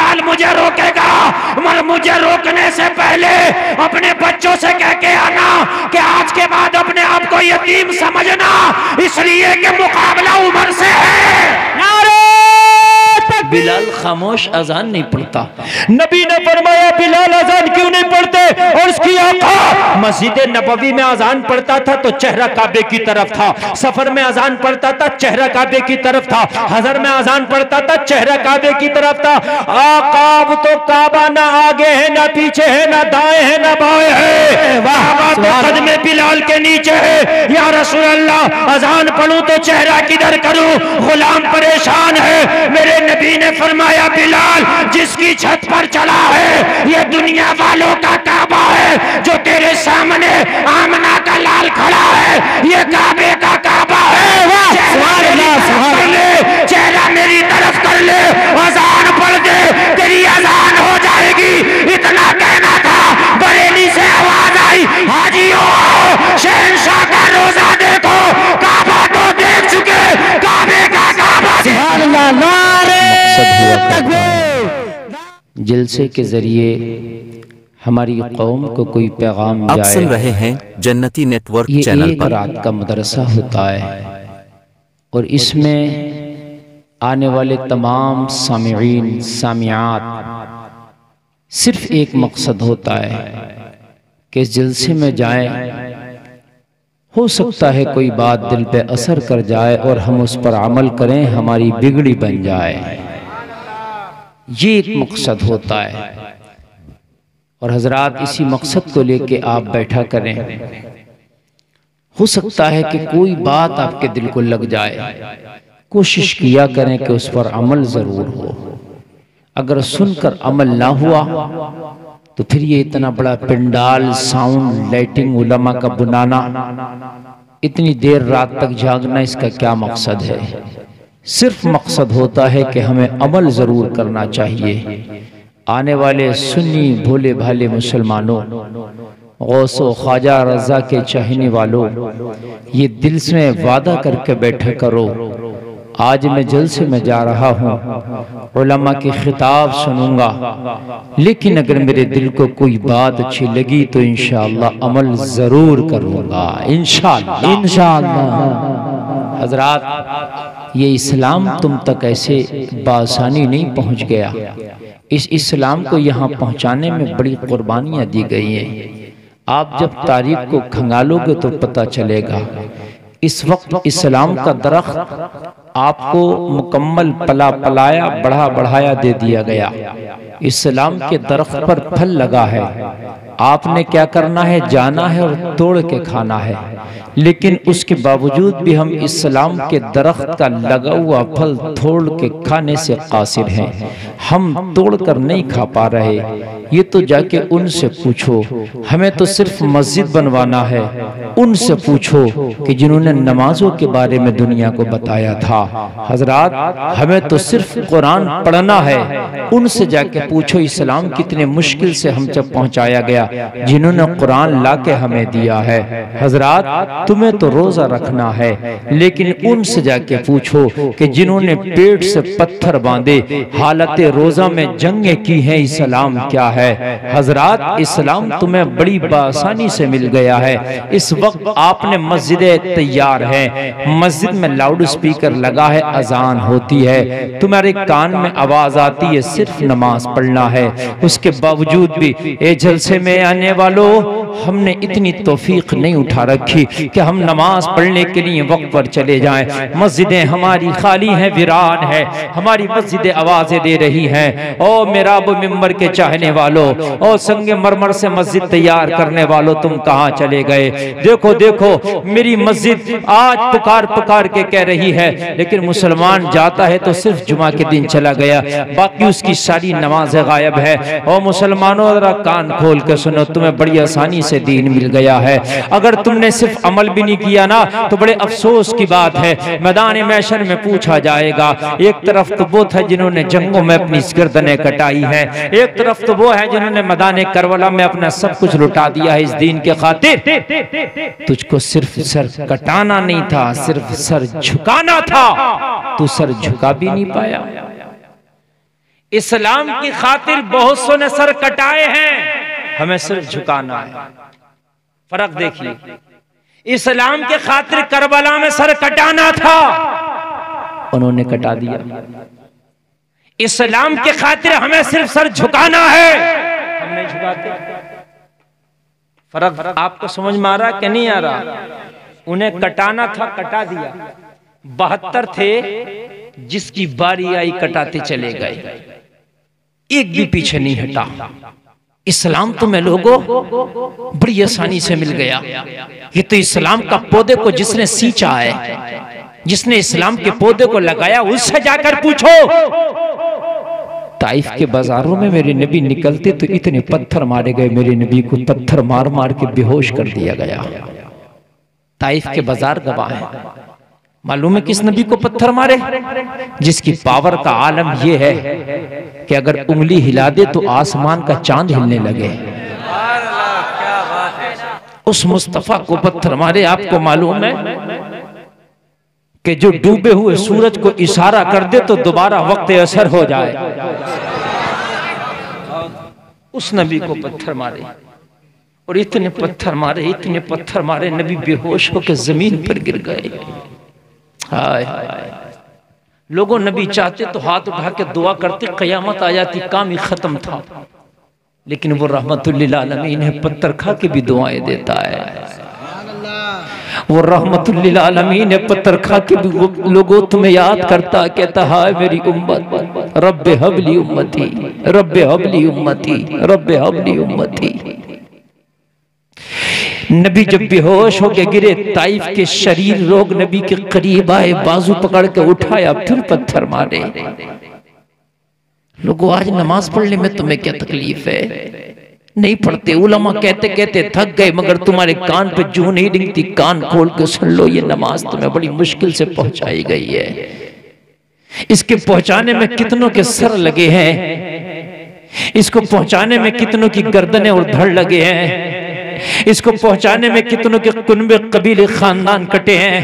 बिलाल मुझे रोकेगा, मगर मुझे रोकने से पहले अपने बच्चों से कह के आना कि आज के बाद अपने आप को यतीम समझना, इसलिए कि मुकाबला उम्र से है। नारे बिलाल खामोश अजान नहीं पढ़ता। नबी ने फरमाया बिलाल अजान क्यों नहीं पढ़ते? और उसकी आका मस्जिद नबवी में अजान पढ़ता था तो चेहरा काबे की तरफ था, सफर में अजान पढ़ता था चेहरा काबे की तरफ था, हजर में अजान पढ़ता था चेहरा काबे की तरफ था। आका तो काबा ना आगे है ना पीछे है ना दाएं है ना बाएं है, काबा तो कदमे बिलाल के नीचे है। या रसूल अल्लाह अजान पढ़ूं तो चेहरा किधर करूं? गुलाम परेशान है। मेरे नबी ने फरमाया बिलाल जिसकी छत पर चला है ये दुनिया वालों का काबा है, जो तेरे सामने आमना का लाल खड़ा है ये काबे का काबा है। चेहरा मेरी तरफ कर ले, अजान पढ़ दे, तेरी अजान हो जाएगी। इतना कहना था, बरेली से आवाज आई, हाजियों शहंशाह का रोजा देखो, काबा तो देख चुके, काबे का काबा। जलसे के जरिए हमारी कौम को कोई पैगाम जाए। आप सुन रहे हैं जन्नती नेटवर्क ये चैनल एक पर। रात का मदरसा होता है और इसमें आने वाले तमाम सामिईन सामियात सिर्फ एक मकसद होता है कि इस जलसे में जाए। हो सकता है कोई बात दिल पे असर कर जाए और हम उस पर अमल करें, हमारी बिगड़ी बन जाए। ये एक मकसद होता है और हजरात इसी मकसद को लेके आप बैठा करें। हो सकता है कि कोई बात आपके दिल को लग जाए, कोशिश किया करें कि उस पर अमल जरूर हो। अगर सुनकर अमल ना हुआ तो फिर ये इतना बड़ा पिंडाल, साउंड, लाइटिंग, उलमा का बुलाना, इतनी देर रात तक जागना, इसका क्या मकसद है? सिर्फ मकसद होता है कि हमें अमल जरूर करना चाहिए। आने वाले सुन्नी भोले भाले मुसलमानों, गौसो ख्वाजा रजा के चाहने वालों, ये दिल में वादा करके बैठे करो, आज मैं जलसे में जा रहा हूँ, उलमा की खिताब सुनूंगा, लेकिन अगर मेरे दिल को कोई बात अच्छी लगी तो इंशाअल्लाह अमल जरूर करूंगा, इंशाअल्लाह इंशाअल्लाह। हजरात ये इस्लाम तुम तक ऐसे बासानी नहीं पहुँच गया। इस इस्लाम को यहाँ पहुँचाने में बड़ी कुर्बानियाँ दी गई हैं। आप जब तारीख को खंगालोगे तो पता चलेगा। इस वक्त इस्लाम का दरख्त आपको मुकम्मल पला पलाया, बढ़ा बढ़ाया दे दिया गया। इस्लाम के दरख्त पर फल लगा है, आपने क्या करना है? जाना है और तोड़ के खाना है। लेकिन उसके बावजूद भी हम इस्लाम के दरख्त का लगा हुआ फल तोड़ के खाने से कासिर हैं। हम तोड़ कर नहीं खा पा रहे। ये तो जाके उनसे पूछो, हमें तो सिर्फ मस्जिद बनवाना है। उनसे पूछो कि जिन्होंने नमाजों के बारे में दुनिया को बताया था। हजरात हमें तो सिर्फ कुरान पढ़ना है। उनसे जाके पूछो इस्लाम कितने मुश्किल से हम तक पहुंचाया गया, जिन्होंने कुरान ला के हमें दिया है। हजरात तुम्हें तो रोजा रखना है, लेकिन उनसे जाके पूछो कि जिन्होंने पेट से पत्थर बांधे हालत रोजा में जंगे की है, इस्लाम क्या है? हजरात इस्लाम तुम्हें बड़ी आसानी से मिल गया है। इस वक्त आपने मस्जिदें तैयार हैं, मस्जिद में लाउड स्पीकर लगा है, अजान होती है, तुम्हारे कान में आवाज आती है, सिर्फ नमाज पढ़ना है। उसके बावजूद भी ए जलसे में आने वालों, हमने इतनी तौफीक नहीं उठा रखी कि हम नमाज पढ़ने के लिए वक्त पर चले जाएं। मस्जिदें हमारी खाली हैं, वीरान है। हमारी मस्जिदें आवाजें दे रही हैं। ओ मिराब मिंबर के चाहने वालों, ओ संगे मरमर से मस्जिद तैयार करने वालों, तुम कहाँ चले गए? देखो देखो मेरी मस्जिद आज पुकार पुकार के कह रही है, लेकिन मुसलमान जाता है तो सिर्फ जुमा के दिन चला गया, बाकी उसकी सारी नमाजें गायब है। ओ मुसलमानों जरा कान खोल के सुनो, तुम्हें बड़ी आसानी से दीन मिल गया है। अगर तुमने सिर्फ अमल भी नहीं किया ना तो बड़े अफसोस की बात है। मैदान महशर में पूछा जाएगा, एक तरफ तो वो था जिन्होंने जंगों में अपनी गर्दनें कटाई है, एक तरफ तो वो है जिन्होंने मैदान करबला में अपना सब कुछ लुटा दिया है इस दीन के खातिर। तुझको सिर्फ सर कटाना नहीं था, सिर्फ सर झुकाना था, तू सर झुका भी नहीं पाया। इस्लाम की खातिर बहुत सौ ने सर कटाए हैं, हमें सिर्फ झुकाना है। फर्क देखिए, इस्लाम के खातिर करबला में सर कटाना था, उन्होंने कटा दिया। इस्लाम के खातिर हमें सिर्फ सर झुकाना है, हम नहीं झुकाते। फर्क आपको समझ में आ रहा कि नहीं आ रहा? उन्हें कटाना था, कटा दिया। 72 थे, जिसकी बारी आई कटाते चले गए, एक भी पीछे नहीं हटा। इस्लाम तो मैं लोगों बड़ी आसानी से मिल गया। ये तो इस्लाम का पौधे को जिसने सींचा है, जिसने इस्लाम के पौधे को लगाया, उससे जाकर पूछो। ताइफ के बाजारों में मेरे नबी निकलते तो इतने पत्थर मारे गए, मेरे नबी को पत्थर मार मार के बेहोश कर दिया गया। ताइफ के बाजार गवाह हैं। मालूम है किस नबी को पत्थर मारे? जिसकी पावर का आलम यह है कि अगर उंगली हिला दे तो आसमान का चांद हिलने लगे। उस मुस्तफा को पत्थर मारे। आपको मालूम है कि जो डूबे हुए सूरज को इशारा कर दे तो दोबारा वक्त असर हो जाए। उस नबी को पत्थर मारे, और इतने पत्थर मारे, इतने पत्थर मारे, नबी बेहोश होकर जमीन पर गिर गए। हाय लोगों, नबी चाहते तो हाथ उठा के दुआ करते, कयामत आ जाती, काम ही खत्म था। लेकिन वो रहमतुल्लिल आलमीन है, पत्थर खा के भी दुआएं देता है। वो रहमतुल्लिल आलमीन है, पत्थर खा के भी लोगों तुम्हें याद करता, कहता हाय मेरी उम्मत, रब्बे हबली उम्मती, रब्बे हबली उम्मती, रब्बे हबली उम्मती। नबी जब बेहोश होके गिरे, ताइफ के शरीर लोग नबी के करीब आए, बाजू पकड़ के उठाया, फिर पत्थर मारे। लोगों, आज नमाज पढ़ने में तुम्हें क्या तकलीफ है? नहीं पढ़ते। उलमा कहते कहते थक गए, मगर तुम्हारे कान पे जूं नहीं डिंगती, कान खोल के सुन लो, ये नमाज तुम्हें बड़ी मुश्किल से पहुंचाई गई है। इसके पहुंचाने में कितनों के सर लगे हैं, इसको पहुंचाने में कितनों की गर्दनें और धड़ लगे हैं, इसको पहुंचाने में कितनों के कुनबे कबीले खानदान कटे हैं,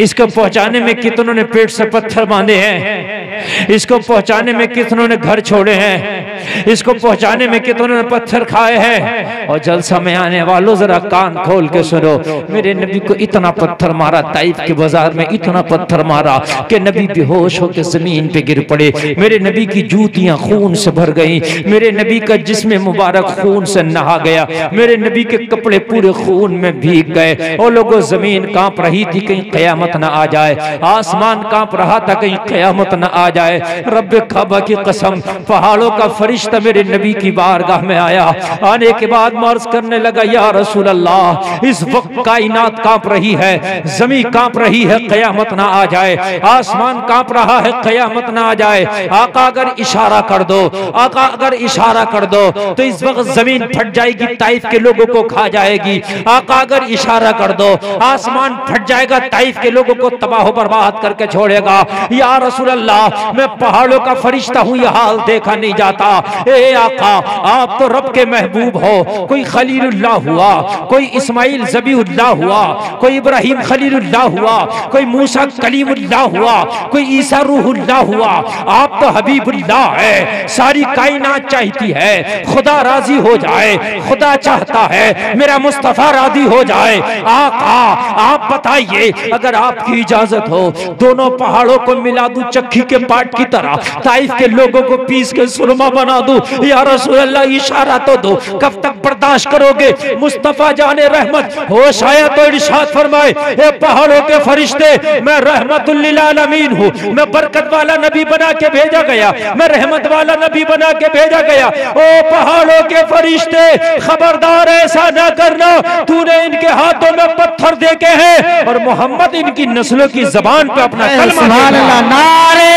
इसको पहुंचाने में कितनों ने पेट से पत्थर बांधे हैं, इसको पहुंचाने में कितनों ने घर छोड़े हैं, इसको पहुंचाने में कितनों ने पत्थर खाए हैं। और जलसा में आने वालों, जरा कान खोल के सुनो, मेरे नबी को इतना पत्थर मारा, ताइफ के बाजार में इतना पत्थर मारा कि नबी बेहोश होकर जमीन पे गिर पड़े। मेरे नबी की जूतियां खून से भर गईं, मेरे नबी का जिस्म मुबारक खून से नहा गया, मेरे नबी के कपड़े पूरे खून में भीग गए। और लोगों, जमीन कांप रही थी, कहीं कयामत न आ जाए। आसमान कांप रहा था, कहीं कयामत न आ जाए। रब्बे काबा की कसम, पहाड़ों का फरिश्ता मेरे नबी की बारगाह में आया। आने के बाद मर्ज करने लगा, या रसूल अल्लाह, इस वक्त कायनात कांप रही है, जमीन कांप रही है, कयामत ना आ जाए। आसमान कांप रहा है, कयामत ना आ जाए। आका अगर इशारा कर दो, आका अगर इशारा कर दो तो इस वक्त जमीन फट जाएगी, ताइफ के लोगों को खा जाएगी। आका अगर इशारा कर दो, आसमान फट जाएगा, ताइफ के लोगों को तबाह बर्बाद करके छोड़ेगा। या रसूल अल्लाह, मैं पहाड़ों का फरिश्ता हूँ, यह हाल देखा नहीं जाता। ए आका, आप तो रब के महबूब हो। कोई खलीलुल्लाह हुआ, कोई इस्माइल ज़बीहुल्लाह हुआ, कोई इब्राहिम खलीलुल्लाह हुआ, कोई मूसा कलीमुल्लाह हुआ, कोई ईसा रूहुल्लाह हुआ। आप तो हबीबुल्लाह है। सारी कायनात चाहती है खुदा राजी हो जाए, खुदा चाहता है मेरा मुस्तफा राजी हो जाए। आका, आप बताइए, अगर आपकी इजाजत हो, दोनों पहाड़ों को मिला दूं चक्की के पाट की तरह, ताइफ के लोगों को पीस के सुरमा बना दूं। या रसूल अल्लाह, इशारा तो दो, कब तक बर्दाश्त करोगे? मुस्तफा जाने रहमत होश आया तो इरशाद फरमाए, ए पहाड़ों के फरिश्ते, मैं रहमतुल लिल आलमीन हूँ, मैं बरकत वाला नबी बना के भेजा गया, मैं रहमत वाला नबी बना के भेजा गया। ओ पहाड़ों के फरिश्ते, खबरदार ऐसा ना करना, तूने इनके हाथों में पत्थर देके हैं और मोहम्मद इनकी नस्लों की जबान पे अपना कलमा। नारे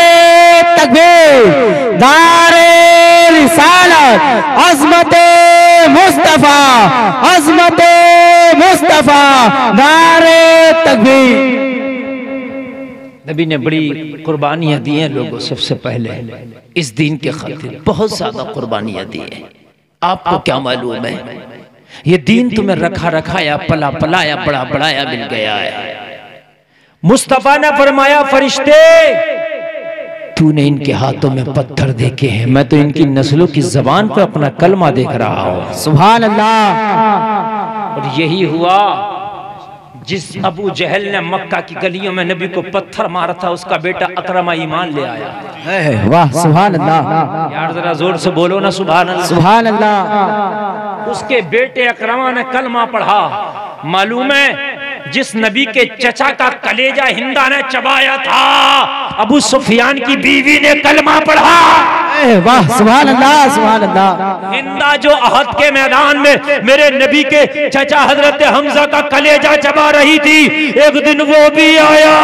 तकबीर, नारे रिसालत, अज़मते मुस्तफा, अज़मते मुस्तफा, नारे तकबीर। नबी ने बड़ी कुर्बानियां दी हैं लोगों, सबसे पहले इस दीन के खातिर बहुत ज्यादा कुर्बानियां दी हैं। आपको क्या मालूम है, ये दीन तुम्हें रखा रखाया, पला पलाया, बड़ा बड़ाया मिल गया है। मुस्तफा ने फरमाया, फरिश्ते तूने इनके हाथों में पत्थर देखे हैं, मैं तो इनकी नस्लों की जबान पर अपना कलमा देख रहा हूं। सुभान अल्लाह। और यही हुआ जिस अबू जहल ने मक्का की गलियों में नबी को पत्थर मारा था, उसका बेटा अकरमा ईमान ले आया। वाह सुभान अल्लाह। यार जरा जोर से बोलो ना सुभान अल्लाह। सुभान अल्लाह। उसके बेटे अकरमा ने कलमा पढ़ा। मालूम है जिस नबी के चचा का कलेजा हिंदा ने चबाया था, अबू सुफियान की बीवी ने कलमा पढ़ा। वाह सुभान अल्लाह सुभान अल्लाह। हिंदा जो अहद के मैदान में मेरे नबी के चचा हजरत हमजा का कलेजा चबा रही थी, एक दिन वो भी आया।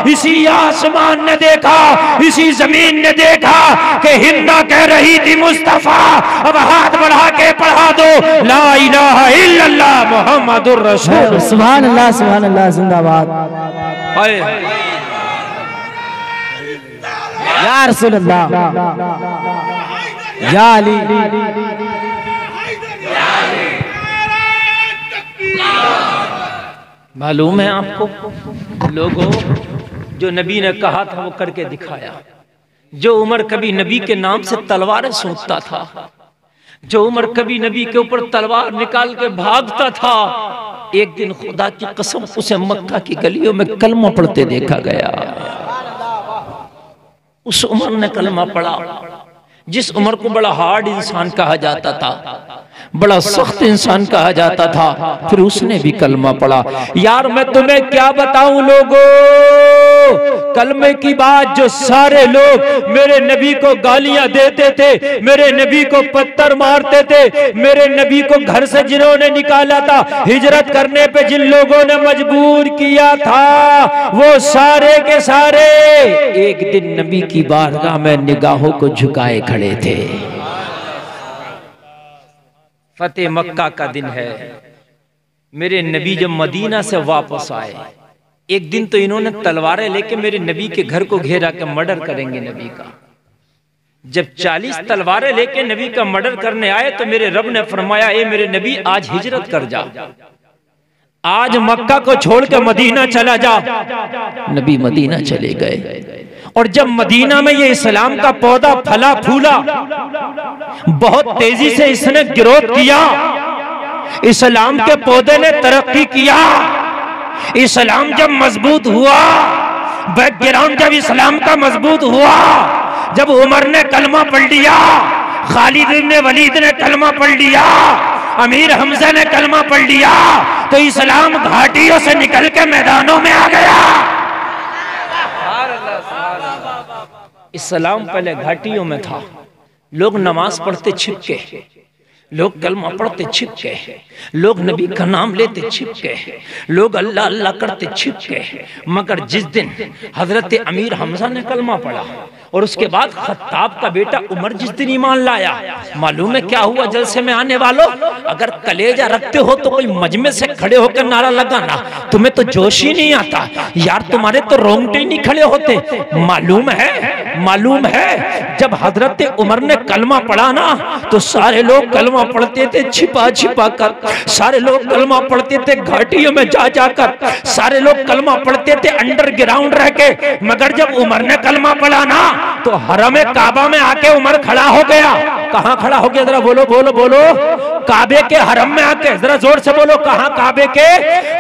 इसी आसमान ने देखा, इसी जमीन ने देखा कि हिंदा कह रही थी मुस्तफा अब हाथ बढ़ा के पढ़ा दो ला इलाहा इल्लल्लाह मुहम्मदुर रसूल। सुभान अल्लाह सुभान अल्लाह। जिंदाबाद या रसूल अल्लाह या अली। मालूम है आपको लोगों, जो नबी ने कहा था वो करके दिखाया। जो उमर कभी नबी के नाम से तलवारें सूंघता था, जो उमर कभी नबी के ऊपर तलवार निकाल के भागता था, एक दिन खुदा की कसम उसे मक्का की गलियों में कलमा पढ़ते देखा गया। उस उमर ने कलमा पढ़ा जिस उमर को बड़ा हार्ड इंसान कहा जाता था, बड़ा सख्त इंसान कहा जाता था, फिर उसने भी कलमा पढ़ा। यार मैं तुम्हें क्या बताऊं लोगों, कलमे की बात जो सारे लोग मेरे नबी को गालियां देते थे, मेरे नबी को पत्थर मारते थे, मेरे नबी को घर से जिन्होंने निकाला था, हिजरत करने पे जिन लोगों ने मजबूर किया था, वो सारे के सारे एक दिन नबी की बारगाह में निगाहों को झुकाए खड़े थे। फतेह मक्का का दिन है। मेरे नबी जब मदीना से वापस आए, एक दिन तो इन्होंने तलवारें लेके मेरे नबी के घर को घेरा के मर्डर करेंगे नबी का। जब 40 तलवारें लेके नबी का मर्डर करने आए तो मेरे रब ने फरमाया, ए मेरे नबी आज हिजरत कर जा, आज मक्का को छोड़ के मदीना चला जा। नबी मदीना चले गए। और जब मदीना में ये इस्लाम का पौधा फला फूला, बहुत तेजी से इसने ग्रोथ किया, इस्लाम के पौधे ने तरक्की किया, इस्लाम जब मजबूत हुआ, बैकग्राउंड जब इस्लाम का मजबूत हुआ, जब उमर ने कलमा पढ़ लिया, खालिद इब्न वलीद ने कलमा पढ़ लिया, अमीर हमजा ने कलमा पढ़ लिया, तो इस्लाम घाटियों से निकल के मैदानों में आ गया। इस्लाम पहले घाटियों में था। लोग नमाज पढ़ते छिप के, लोग कलमा पढ़ते छिप के, लोग नबी का नाम लेते छिप के, लोग अल्लाह अल्लाह करते छिप के। मगर जिस दिन हजरत अमीर हमजा ने कलमा पढ़ा और उसके बाद खत्ताब का बेटा उमर जिस दिन ईमान लाया, मालूम है क्या हुआ? जलसे में आने वालों, अगर कलेजा रखते हो तो कोई मजमे से खड़े होकर नारा लगाना, तुम्हें तो जोश ही नहीं आता यार, तुम्हारे तो रोंगटे नहीं खड़े होते। मालूम है जब हजरत उमर ने कलमा पढ़ा ना, तो सारे लोग कलमा पढ़ते थे छिपा छिपा कर, सारे लोग कलमा पढ़ते थे घाटियों में जा जाकर, सारे लोग कलमा पढ़ते थे अंडरग्राउंड रह के। मगर जब उमर ने कलमा पढ़ा ना, तो हरम काबा में आके उमर खड़ा हो गया। कहां खड़ा हो गया? जरा बोलो बोलो बोलो। काबे के हरम में आके, जरा जोर से बोलो, कहां? काबे के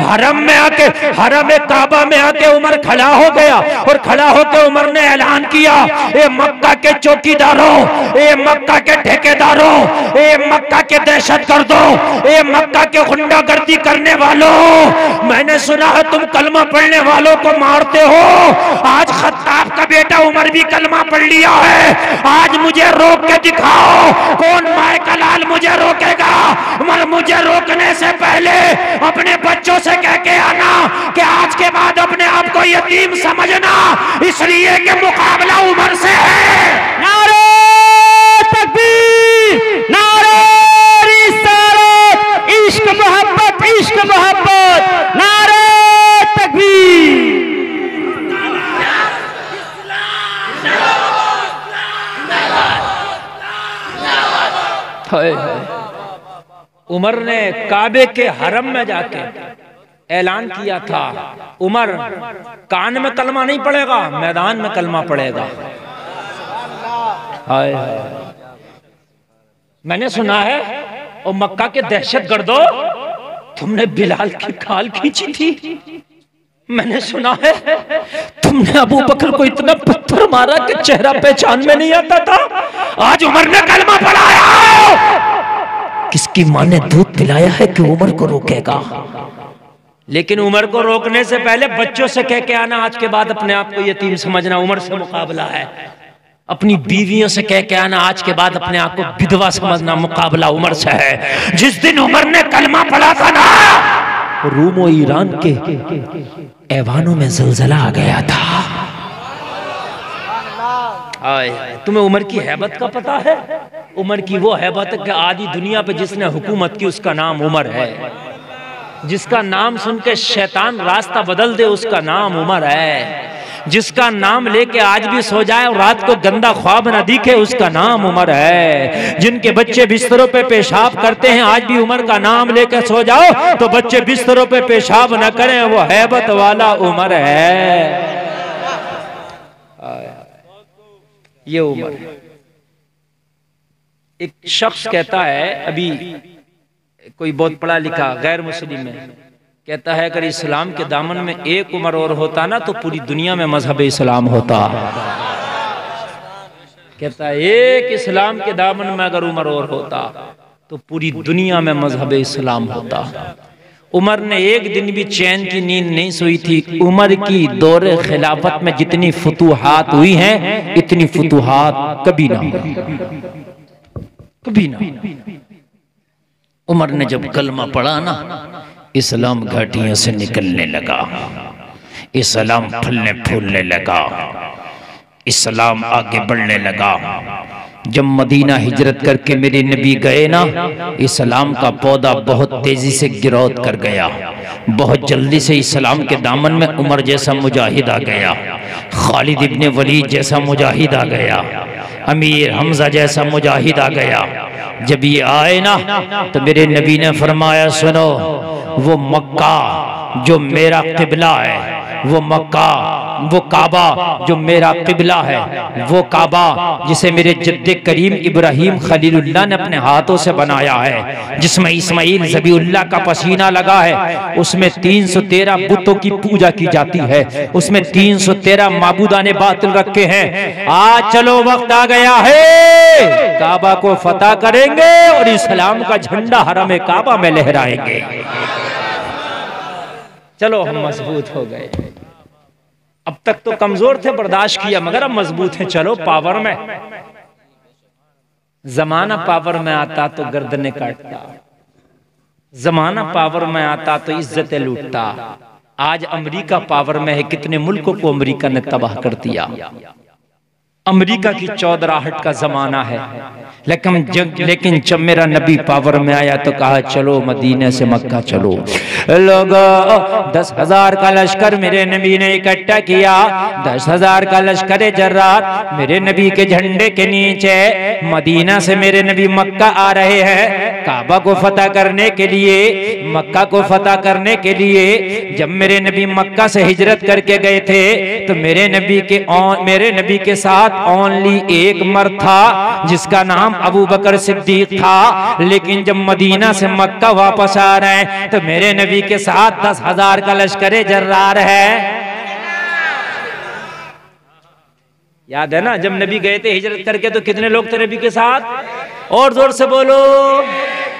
हरम में आके, हरम काबा में आके उमर खड़ा हो गया। और खड़ा होकर उमर ने ऐलान किया, ए मक्का के चौकीदारों, ए मक्का के ठेकेदारों, ए मक्का के दहशतगर्दों, ए मक्का के गुंडागर्दी करने वालों, मैंने सुना है तुम कलमा पढ़ने वालों को मारते हो। आज खत्ताब का बेटा उमर भी कलमा पढ़ लिया है। आज मुझे रोक के दिखाओ, कौन माए का लाल मुझे रोकेगा? मगर मुझे रोकने से पहले अपने बच्चों से कह के आना कि आज के बाद अपने आप को यतीम समझना, इसलिए कि मुकाबला उमर से है। नारे तकबीर, नारे रिसालत, इश्क मोहब्बत, इश्क मोहब्बत, नारे तकबीर। उमर ने काबे के हरम में जाके ऐलान किया था, उमर कान में कलमा नहीं पड़ेगा, मैदान में कलमा पड़ेगा। हाय मैंने सुना है और मक्का के दहशत गर्दो तुमने बिलाल की खाल खींची थी। मैंने सुना है तुमने अबू बकर को इतना पत्थर मारा कि चेहरा पहचान में नहीं आता था। आज उमर ने कलमा पढ़ाया। किसकी मां ने दूध पिलाया है कि उमर को रोकेगा? लेकिन उमर को रोकने से पहले बच्चों से कह के आना आज के बाद अपने आप को यतीम समझना उमर से मुकाबला है। अपनी बीवियों से कह के आना आज के बाद अपने आप को विधवा समझना मुकाबला उमर से है। जिस दिन उमर ने कलमा पढ़ा था ना, रूम और ईरान के ऐवानों में ज़लज़ला आ गया था। तुम्हें उमर की हैबत का पता है? उमर की वो हैबत है कि आधी दुनिया पे जिसने हुकूमत की उसका नाम उमर है। जिसका नाम सुन के शैतान रास्ता बदल दे उसका नाम उमर है। जिसका नाम लेके आज भी सो जाए और रात को गंदा ख्वाब न दिखे उसका नाम उमर है। जिनके बच्चे बिस्तरों पे पेशाब करते हैं आज भी उमर का नाम लेके सो जाओ तो बच्चे बिस्तरों पे पेशाब न करें, वो हैबत वाला उमर है। ये उमर। एक शख्स कहता है, अभी कोई बहुत पढ़ा लिखा गैर मुस्लिम है, कहता है अगर इस्लाम के दामन में एक उमर और होता ना तो पूरी दुनिया में मजहब इस्लाम होता। कहता है एक इस्लाम के दामन में अगर उमर और होता तो पूरी दुनिया में मजहब इस्लाम होता। उमर ने एक दिन भी चैन की नींद नहीं सोई थी। उमर की दौरे खिलाफत में जितनी फतूहात हुई हैं इतनी फतूहात कभी ना, कभी ना। उमर ने जब कलमा पढ़ा ना, इस्लाम घाटियों से निकलने लगा, इस्लाम फलने फूलने लगा, इस्लाम आगे बढ़ने लगा। जब मदीना हिजरत करके मेरे नबी गए ना, इस्लाम का पौधा बहुत तेजी से गिरौत कर गया। बहुत जल्दी से इस्लाम के दामन में उमर जैसा मुजाहिद आ गया, खालिद इब्ने वलीद जैसा मुजाहिद आ गया, अमीर हमजा जैसा मुजाहिद आ गया। जब ये आए ना तो मेरे नबी ने फरमाया सुनो, वो मक्का जो मेरा किबला है, वो मक्का, वो काबा जो मेरा किबला है, वो काबा जिसे मेरे जद्दे करीम इब्राहिम खलीलुल्लाह ने अपने हाथों से बनाया है, जिसमें इस्माइल ज़बीउल्लाह का पसीना लगा है, उसमें 313 बुतों की पूजा की जाती है, उसमें 313 माबूदाने बातिल रखे हैं। आज चलो वक्त आ गया है, काबा को फतह करेंगे और इस्लाम का झंडा हरम काबा में लहराएंगे। चलो हम मजबूत हो गए। अब तक तो कमजोर थे, बर्दाश्त किया, मगर अब मजबूत हैं। चलो पावर में। जमाना पावर में आता तो गर्दनें काटता, जमाना पावर में आता तो इज्जतें लूटता। आज अमेरिका पावर में है, कितने मुल्कों को अमेरिका ने तबाह कर दिया। अमेरिका की चौधराहट का जमाना है, लेकिन जब मेरा नबी पावर में आया तो कहा चलो मदीने से मक्का चलो। लोगों 10,000 का लश्कर मेरे नबी ने इकट्ठा किया। 10,000 का लश्कर जर्रार मेरे नबी के झंडे के नीचे मदीना से मेरे नबी मक्का आ रहे हैं काबा को फतह करने के लिए, मक्का को फतह करने के लिए। जब मेरे नबी मक्का से हिजरत करके गए थे तो मेरे नबी के साथ ओनली एक मर्द था जिसका नाम अबू बकर सिद्दीक था। लेकिन जब मदीना से मक्का वापस आ रहे हैं तो मेरे नबी के साथ 10,000 का लश्कर जर्रार है। याद है ना, जब नबी गए थे हिजरत करके तो कितने लोग थे नबी के साथ? और जोर से बोलो।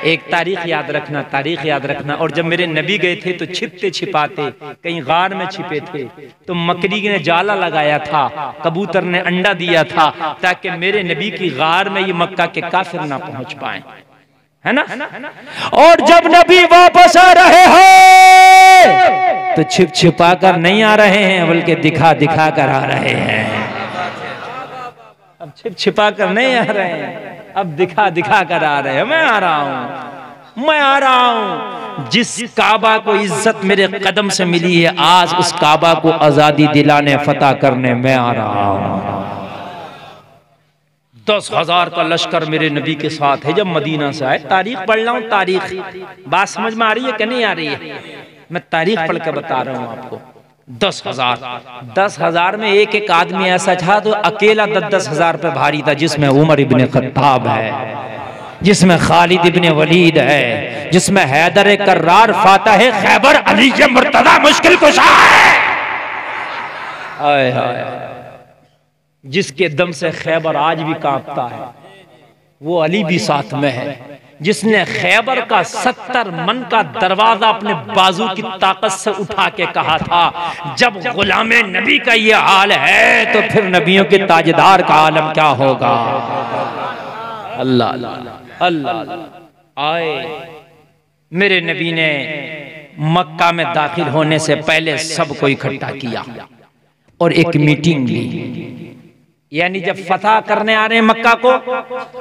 एक तारीख याद रखना, तारीख याद रखना। और जब मेरे नबी गए थे तो छिपते छिपाते कहीं गार में छिपे थे, तो मकड़ी ने जाला लगाया था, कबूतर ने अंडा दिया था ताकि मेरे नबी की गार में ये मक्का के काफिर ना पहुंच पाए, है ना। और जब नबी वापस आ रहे हैं तो छिप छिपा कर नहीं आ रहे हैं, बल्कि दिखा दिखा कर आ रहे हैं। अब छिप छिपा कर नहीं आ रहे हैं, अब दिखा दिखा कर आ रहे हैं। मैं आ रहा हूं, मैं आ रहा हूं। जिस काबा को इज्जत मेरे कदम से मिली है, आज उस काबा को आजादी दिलाने, फतह करने मैं आ रहा हूं। 10,000 का लश्कर मेरे नबी के साथ है जब मदीना से आए। तारीख पढ़ रहा हूं, तारीख। बात समझ में आ रही है कि नहीं आ रही है? मैं तारीख पढ़ के बता रहा हूं आपको। 10,000 में एक एक आदमी ऐसा था तो अकेला 10,000 पे भारी था, जिसमें उमर इब्ने खत्ताब है, जिसमें खालिद इब्ने वलीद है, जिसमें हैदर कर्रार फातह खैबर अली मुर्तजा मुश्किल कुशा है। आए हाय, जिसके दम से खैबर आज भी कांपता है, वो अली भी साथ में है, जिसने खैबर का 70 मन का दरवाजा अपने बाजू की ताकत से उठा के कहा था, जब गुलामे नबी का ये हाल है तो फिर नबियों के ताजदार का आलम क्या होगा। अल्लाह अल्लाह अल्लाह। आए मेरे नबी ने मक्का में दाखिल होने से पहले सबको इकट्ठा किया और एक मीटिंग ली। यानी जब फतह करने आ रहे हैं मक्का को,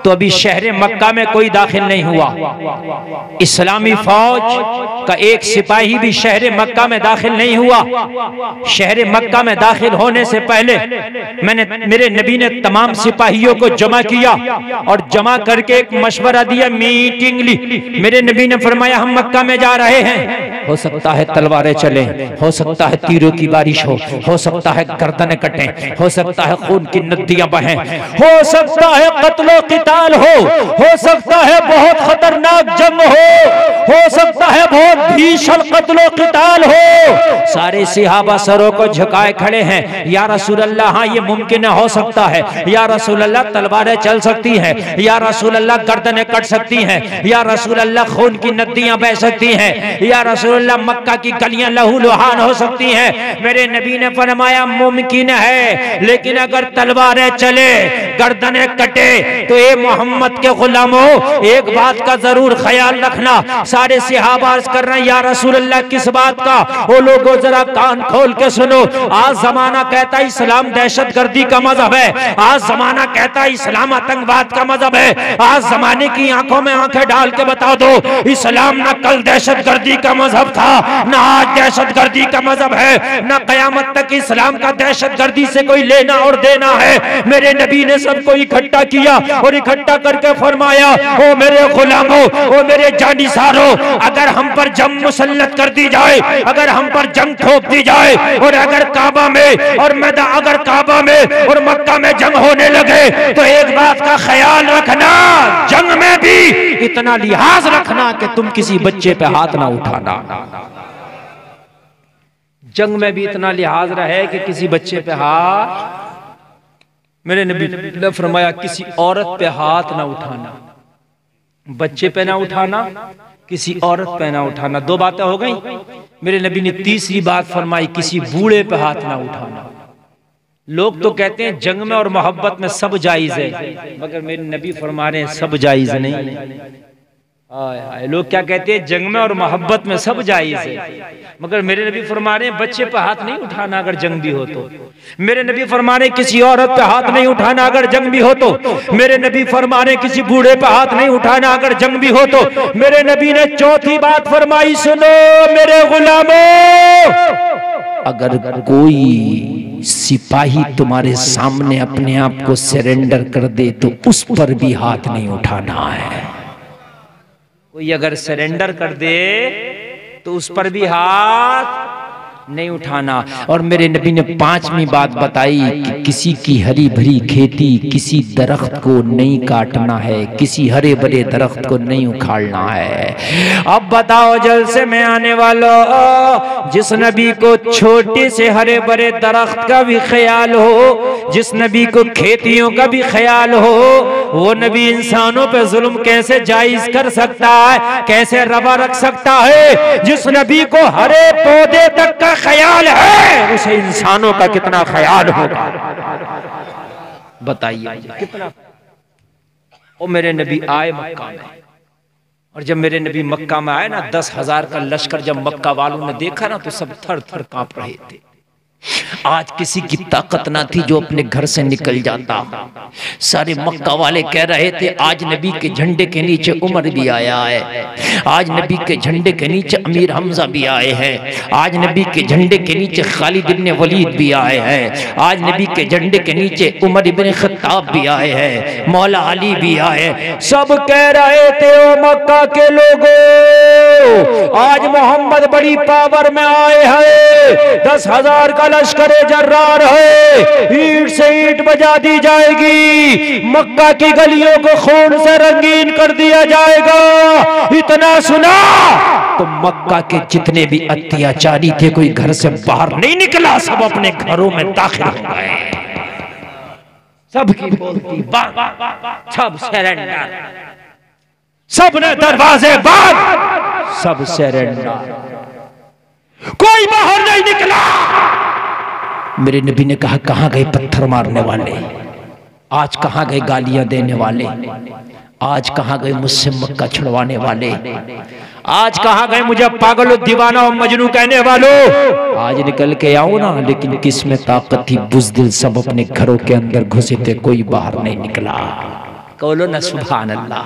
तो अभी शहर मक्का में कोई दाखिल नहीं हुआ। इस्लामी फौज का एक सिपाही भी शहर मक्का में दाखिल नहीं हुआ। शहर मक्का में दाखिल होने से पहले मेरे नबी ने तमाम सिपाहियों को जमा किया और जमा करके एक मशवरा दिया, मीटिंग ली। मेरे नबी ने फरमाया, हम मक्का में जा रहे हैं, हो सकता है तलवारें चले, हो सकता है तीरों की बारिश हो सकता है गर्दनें कटें, हो सकता है खून की नदियां बहें, हो सकता है कत्लो क़िताल हो सकता है बहुत खतरनाक जंग हो सकता है बहुत भीषण कत्लो क़िताल हो। सारे सहाबा सरों को झुकाए खड़े हैं, या रसूल अल्लाह, हाँ ये मुमकिन हो सकता है, या रसूल अल्लाह तलवारें चल सकती हैं, या रसूल अल्लाह गर्दनें कट सकती हैं, या रसूल अल्लाह खून की नदियां बह सकती हैं, या रसूल अल्लाह मक्का की गलियां लहू लुहान हो सकती हैं। मेरे नबी ने फरमाया, मुमकिन है, लेकिन अगर तलवारें चले, गर्दनें कटे, तो ए मोहम्मद के गुलामों, एक बात का जरूर ख्याल रखना। सारे सहाबा अर्ज कर रहे हैं, या रसूल अल्लाह किस बात का? वो लोगों जरा कान खोल के सुनो। आज जमाना कहता है इस्लाम दहशतगर्दी का मजहब है, आज जमाना कहता है इस्लाम आतंकवाद का मजहब है। आज जमाने की आंखों में आंखें डाल के बता दो, इस्लाम न कल दहशतगर्दी का मजहब था, न आज दहशतगर्दी का मजहब है, न कयामत तक इस्लाम का दहशतगर्दी से कोई लेना और देना है। मेरे नबी ने सबको इकट्ठा किया और इकट्ठा करके फरमाया, ओ मेरे गुलामों, ओ मेरे जानिसारों, अगर हम पर जंग मुसल्लत कर दी जाए, अगर हम पर जंग थोप दी जाए, और अगर काबा में और अगर काबा में और मक्का में जंग होने लगे, तो एक बात का ख्याल रखना, जंग में भी इतना लिहाज रखना कि तुम किसी बच्चे पे हाथ ना उठाना। जंग में भी इतना लिहाज रहे कि किसी बच्चे पे हाथ, मेरे नबी ने फरमाया किसी औरत पे हाथ ना उठाना, बच्चे पे ना उठाना, किसी औरत पे ना उठाना। दो बातें हो गई। मेरे नबी ने तीसरी बात फरमाई, किसी बूढ़े पे हाथ ना उठाना। लोग तो कहते हैं जंग में और मोहब्बत में सब जायज है, मगर मेरे नबी फरमा रहे हैं सब जायज नहीं। लोग क्या कहते हैं, जंग में और मोहब्बत में सब जायज है, मगर मेरे नबी फरमा रहे हैं बच्चे पे हाथ नहीं उठाना अगर जंग भी हो तो। मेरे नबी फरमा रहे किसी औरत पे हाथ नहीं उठाना अगर जंग भी हो तो। मेरे नबी फरमा रहे किसी बूढ़े पे हाथ नहीं उठाना अगर जंग भी हो तो। मेरे नबी ने चौथी बात फरमाई, सुनो मेरे गुलामों, अगर कोई सिपाही तुम्हारे सामने अपने आप को सरेंडर कर दे तो उस पर भी हाथ नहीं उठाना है। कोई अगर सरेंडर कर दे तो उस पर भी हाथ नहीं उठाना। और मेरे नबी ने पांचवी बात बताई कि किसी की हरी भरी खेती, किसी दरख्त को नहीं काटना है, किसी हरे भरे दरख्त को नहीं उखाड़ना है। अब बताओ जलसे में आने वालों, जिस नबी को छोटे से हरे भरे दरख्त का भी ख्याल हो, जिस नबी को खेतियों का भी ख्याल हो, वो नबी इंसानों पे जुल्म कैसे जायज कर सकता है, कैसे रवा रख सकता है? जिस नबी को हरे पौधे तक का ख्याल है, उसे इंसानों का कितना ख्याल होगा बताइए कितना। और मेरे नबी आए मक्का में, और जब मेरे नबी मक्का में आए ना, 10,000 का लश्कर जब मक्का वालों ने देखा ना, तो सब थर थर कांप रहे थे। आज किसी की ताकत ना थी जो अपने घर से निकल जाता। सारे मक्का वाले कह रहे थे आज नबी के झंडे के नीचे उमर भी आया है, आज नबी के झंडे के नीचे अमीर हमजा भी आए हैं, आज नबी के झंडे के नीचे खालिद इब्ने वलीद भी आए हैं, आज नबी के झंडे के नीचे उमर इब्ने खत्ताब भी आए हैं, मौला अली भी आए। सब कह रहे थे ओ मक्का के लोगों, आज मोहम्मद बड़ी पावर में आए हैं, 10,000 का लश्कर जर्रार है, ईंट से ईंट बजा दी जाएगी, मक्का की गलियों को खून से रंगीन कर दिया जाएगा। इतना सुना तो मक्का के जितने भी अत्याचारी थे कोई घर से बाहर नहीं निकला, सब अपने घरों में दाखिल हो गए। सबकी बोलती बात, सब सरेंडर, सब ने दरवाजे बंद, सब सरेंडर, कोई बाहर नहीं निकला। मेरे नबी ने कहा कहां गए पत्थर मारने वाले, आज कहां गए गालियां देने वाले, आज कहां गए मुझसे मक्का छुड़वाने वाले, आज कहां गए मुझे पागल दीवाना और मजनू कहने वालों। आज निकल के आओ ना, लेकिन किसमें ताकत थी, बुज़दिल सब अपने घरों के अंदर घुसे थे, कोई बाहर नहीं निकला। बोलो ना सुभान अल्लाह।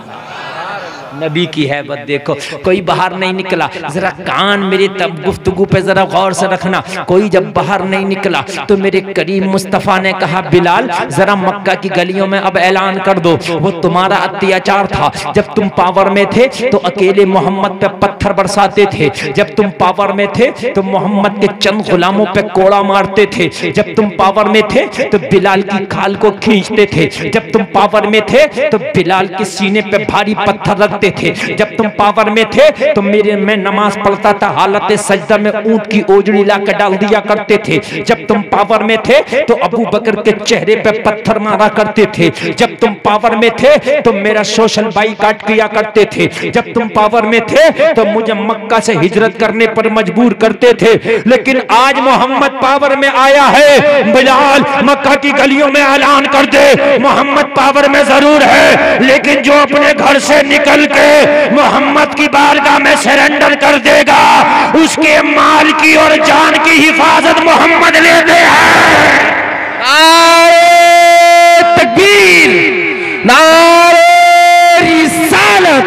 नबी की हैबत देखो, कोई बाहर नहीं निकला। जरा कान मेरे तब गुफ्तगू पे जरा गौर से रखना, कोई जब बाहर नहीं निकला तो मेरे करीम मुस्तफ़ा ने कहा बिलाल जरा मक्का की गलियों में अब ऐलान कर दो, वो तुम्हारा अत्याचार था। जब तुम पावर में थे तो अकेले मोहम्मद पे पत्थर बरसाते थे, जब तुम पावर में थे तो मोहम्मद के चंद गुलामों पे कोड़ा मारते थे, जब तुम पावर में थे तो बिलाल की खाल को खींचते थे, जब तुम पावर में थे तो बिलाल के सीने पे भारी पत्थर रखते थे, जब तुम पावर में थे तो मैं नमाज पढ़ता था हालत सजदा में ऊंट की ओजड़ी लाकर डाल दिया करते थे, जब तुम पावर में थे तो अबू बकर के चेहरे पे पत्थर मारा करते थे, जब तुम पावर में थे तो मेरा सोशल बाइकाट किया करते थे, जब तुम पावर में थे तो मुझे मक्का से हिजरत करने पर मजबूर करते थे। लेकिन आज मोहम्मद पावर में आया है, बिलाल मक्का की गलियों में ऐलान कर दे मोहम्मद पावर में जरूर है, लेकिन जो अपने घर से निकल के मोहम्मद की बारगाह में सरेंडर कर देगा उसके माल की और जान की हिफाजत मोहम्मद लेते हैं। नारे तकबीर, नारे रिसालत,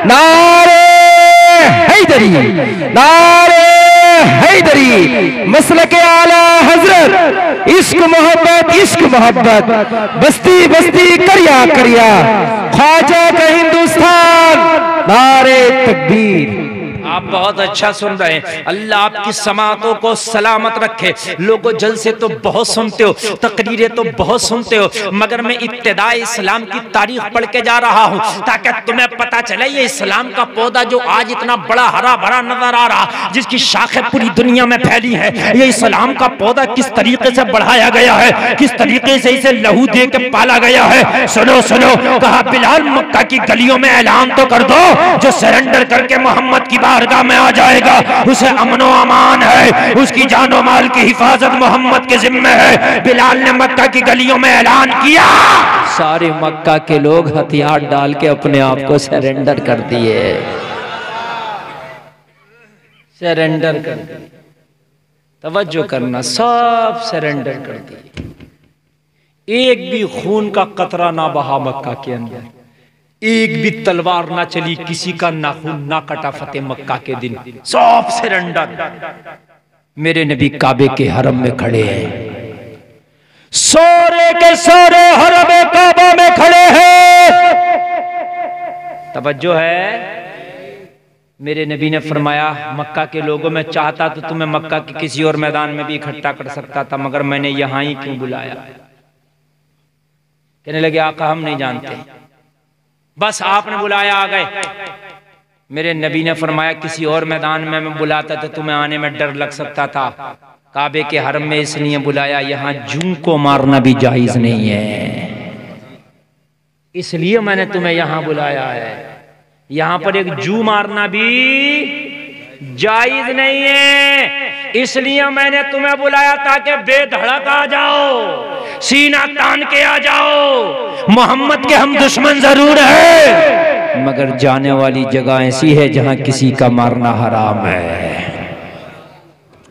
नारे हैदरी, नारे हैदरी, मसलक आला हजरत, इश्क मोहब्बत, इश्क मोहब्बत, बस्ती बस्ती करिया करिया, ख्वाजा का हिंदुस्तान, नारे तकबीर। आप बहुत अच्छा सुन रहे हैं, अल्लाह आपकी समातों को सलामत रखे। लोगों जलसे तो बहुत सुनते हो, तकरीरें तो बहुत सुनते हो, मगर मैं इब्तिदाए इस्लाम की तारीख पढ़ के जा रहा हूँ ताकि तुम्हें पता चले ये इस्लाम का पौधा जो आज इतना बड़ा हरा भरा नजर आ रहा, जिसकी शाखें पूरी दुनिया में फैली है, ये इस्लाम का पौधा किस तरीके से बढ़ाया गया है, किस तरीके से इसे लहू दे के पाला गया है। सुनो सुनो, कहा बिलाल मक्का की गलियों में ऐलान तो कर दो, जो सरेंडर करके मोहम्मद की बारगाह में आ जाएगा उसे अमनो अमान है, उसकी जानो माल की हिफाजत मोहम्मद के जिम्मे है। बिलाल ने मक्का की गलियों में ऐलान किया, सारे मक्का के लोग हथियार डाल के अपने आप को सरेंडर कर दिए, सरेंडर कर दिए। तवज्जो करना, सब सरेंडर कर दिए। एक भी खून का कतरा ना बहा मक्का के अंदर, एक भी तलवार ना चली, किसी का नाखून ना कटा फतेह मक्का के दिन, सब सरेंडर। मेरे नबी काबे के हरम में खड़े हैं, सोरे के सोरे हरम काबा में खड़े हैं। तवज्जो है, मेरे नबी ने फरमाया मक्का के लोगों में चाहता तो तुम्हें मक्का के किसी और मैदान में भी इकट्ठा कर सकता था, मगर मैंने यहां ही क्यों बुलाया। कहने लगे आका हम नहीं जानते, बस आपने बुलाया आ गए। मेरे नबी ने फरमाया किसी और मैदान में मैं बुलाता तो तुम्हें आने में डर लग सकता था, काबे के हरम में इसलिए बुलाया यहाँ जूं को मारना भी जायज नहीं है, इसलिए मैंने तुम्हें यहाँ बुलाया है। यहाँ पर एक जू मारना भी जायज नहीं है, इसलिए मैंने तुम्हें बुलाया ताकि बेधड़क आ जाओ, सीना तान के आ जाओ। मोहम्मद के हम दुश्मन जरूर है, मगर जाने वाली जगह ऐसी है जहां किसी का मारना हराम है।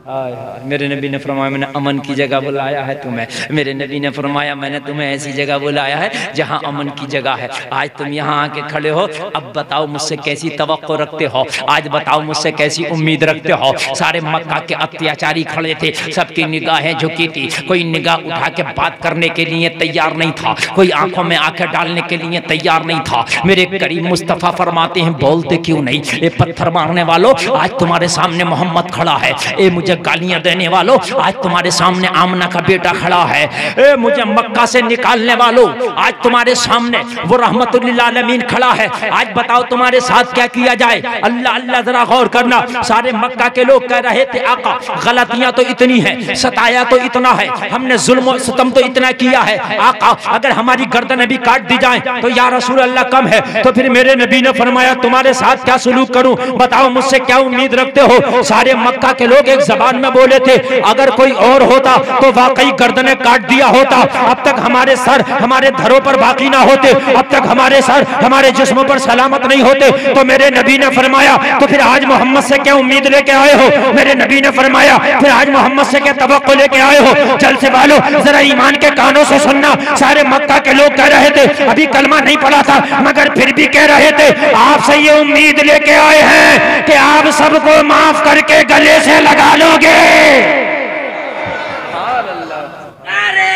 मेरे नबी ने फरमाया मैंने अमन की जगह बुलाया है तुम्हें। मेरे नबी ने फरमाया मैंने तुम्हें ऐसी जगह बुलाया है जहां अमन की जगह है। आज तुम यहाँ आके खड़े हो, अब बताओ मुझसे कैसी तवक्को रखते हो, आज बताओ मुझसे कैसी उम्मीद रखते हो। सारे मक्का के अत्याचारी खड़े थे, सबकी निगाहें झुकी थी, कोई निगाह उठा के बात करने के लिए तैयार नहीं था, कोई आंखों में आंखें डालने के लिए तैयार नहीं था। मेरे करीम मुस्तफ़ा फरमाते हैं बोलते क्यों नहीं? ये पत्थर मारने वालों, आज तुम्हारे सामने मोहम्मद खड़ा है। ए मुझे गालियां देने वालों, आज तुम्हारे सामने आमना का बेटा खड़ा है। ए मुझे मक्का से निकालने वालों, आज तुम्हारे सामने वो रहमतुल्लिल आलमीन खड़ा है। आज बताओ तुम्हारे साथ क्या किया जाए? अल्लाह अल्लाह, जरा गौर करना। सारे मक्का के लोग कह रहे थे आका गलतियां तो इतनी है, सताया तो इतना है, हमने जुल्म सितम तो इतना किया है, आका अगर हमारी गर्दन भी काट दी जाए तो या रसूल अल्लाह कम है। तो फिर मेरे नबी ने फरमाया तुम्हारे साथ क्या सलूक करूं, बताओ मुझसे क्या उम्मीद रखते हो? सारे मक्का के लोग एक जबान में बोले थे अगर कोई और होता तो वाकई गर्दनें काट दिया होता, अब तक हमारे सर हमारे धरों पर बाकी ना होते, अब तक हमारे सर हमारे जिस्मों पर सलामत नहीं होते। तो मेरे नबी ने फरमाया तो फिर आज मोहम्मद से क्या उम्मीद लेके आए हो? मेरे नबी ने फरमाया फिर आज मोहम्मद से क्या तवक्को लेके आए हो? जलसे वालों जरा ईमान के कानों से सुनना। सारे मक्का के लोग कह रहे थे, अभी कलमा नहीं पड़ा था मगर फिर भी कह रहे थे आपसे ये उम्मीद लेके आए हैं कि आप सबको माफ करके गले से लगा लोगे।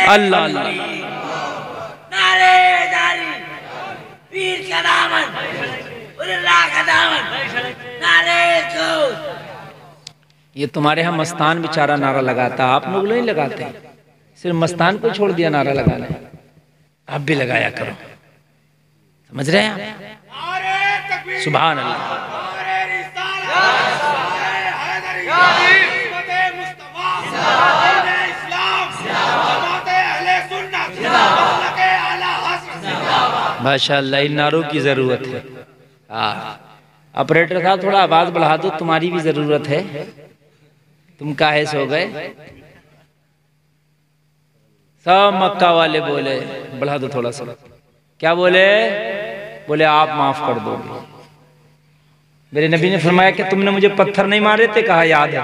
अल्लाह अल्लाह, पीर का दामन, का दामन, ये तुम्हारे यहाँ मस्तान बेचारा नारा लगाता, आप लोग नहीं लगाते, सिर्फ मस्तान को छोड़ दिया नारा लगाने। आप भी लगाया करो, समझ रहे हैं आप? सुभान अल्लाह। माशाअल्लाह, इन नारों की जरूरत है। ऑपरेटर साहब थोड़ा आवाज बढ़ा दो, तुम्हारी भी जरूरत है, तुम काहे सो गए? सब मक्का वाले बोले बढ़ा दो थोड़ा सा। क्या बोले? बोले आप माफ कर दोगे। मेरे नबी ने फरमाया कि तुमने मुझे पत्थर नहीं मारे थे, कहा याद है।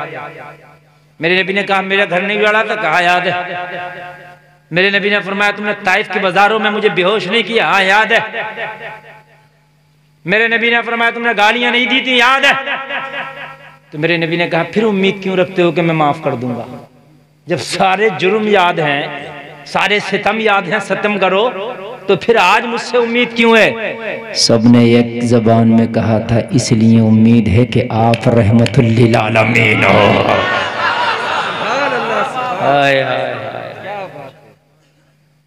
मेरे नबी ने कहा मेरा घर नहीं उजाड़ा था, कहा याद है। मेरे नबी ने फरमाया तुमने ताइफ के बाजारों में मुझे बेहोश नहीं किया, हाँ याद है। मेरे नबी ने फरमाया तुमने गालियां नहीं दी थी, याद है। तो मेरे नबी ने कहा फिर उम्मीद क्यों रखते हो कि मैं माफ कर दूंगा? जब सारे जुर्म याद हैं, सारे सितम याद हैं, सितम करो, तो फिर आज मुझसे उम्मीद क्यों है? सबने एक जबान में कहा था इसलिए उम्मीद है कि आप रहमतुल्लिल आलमीन हो।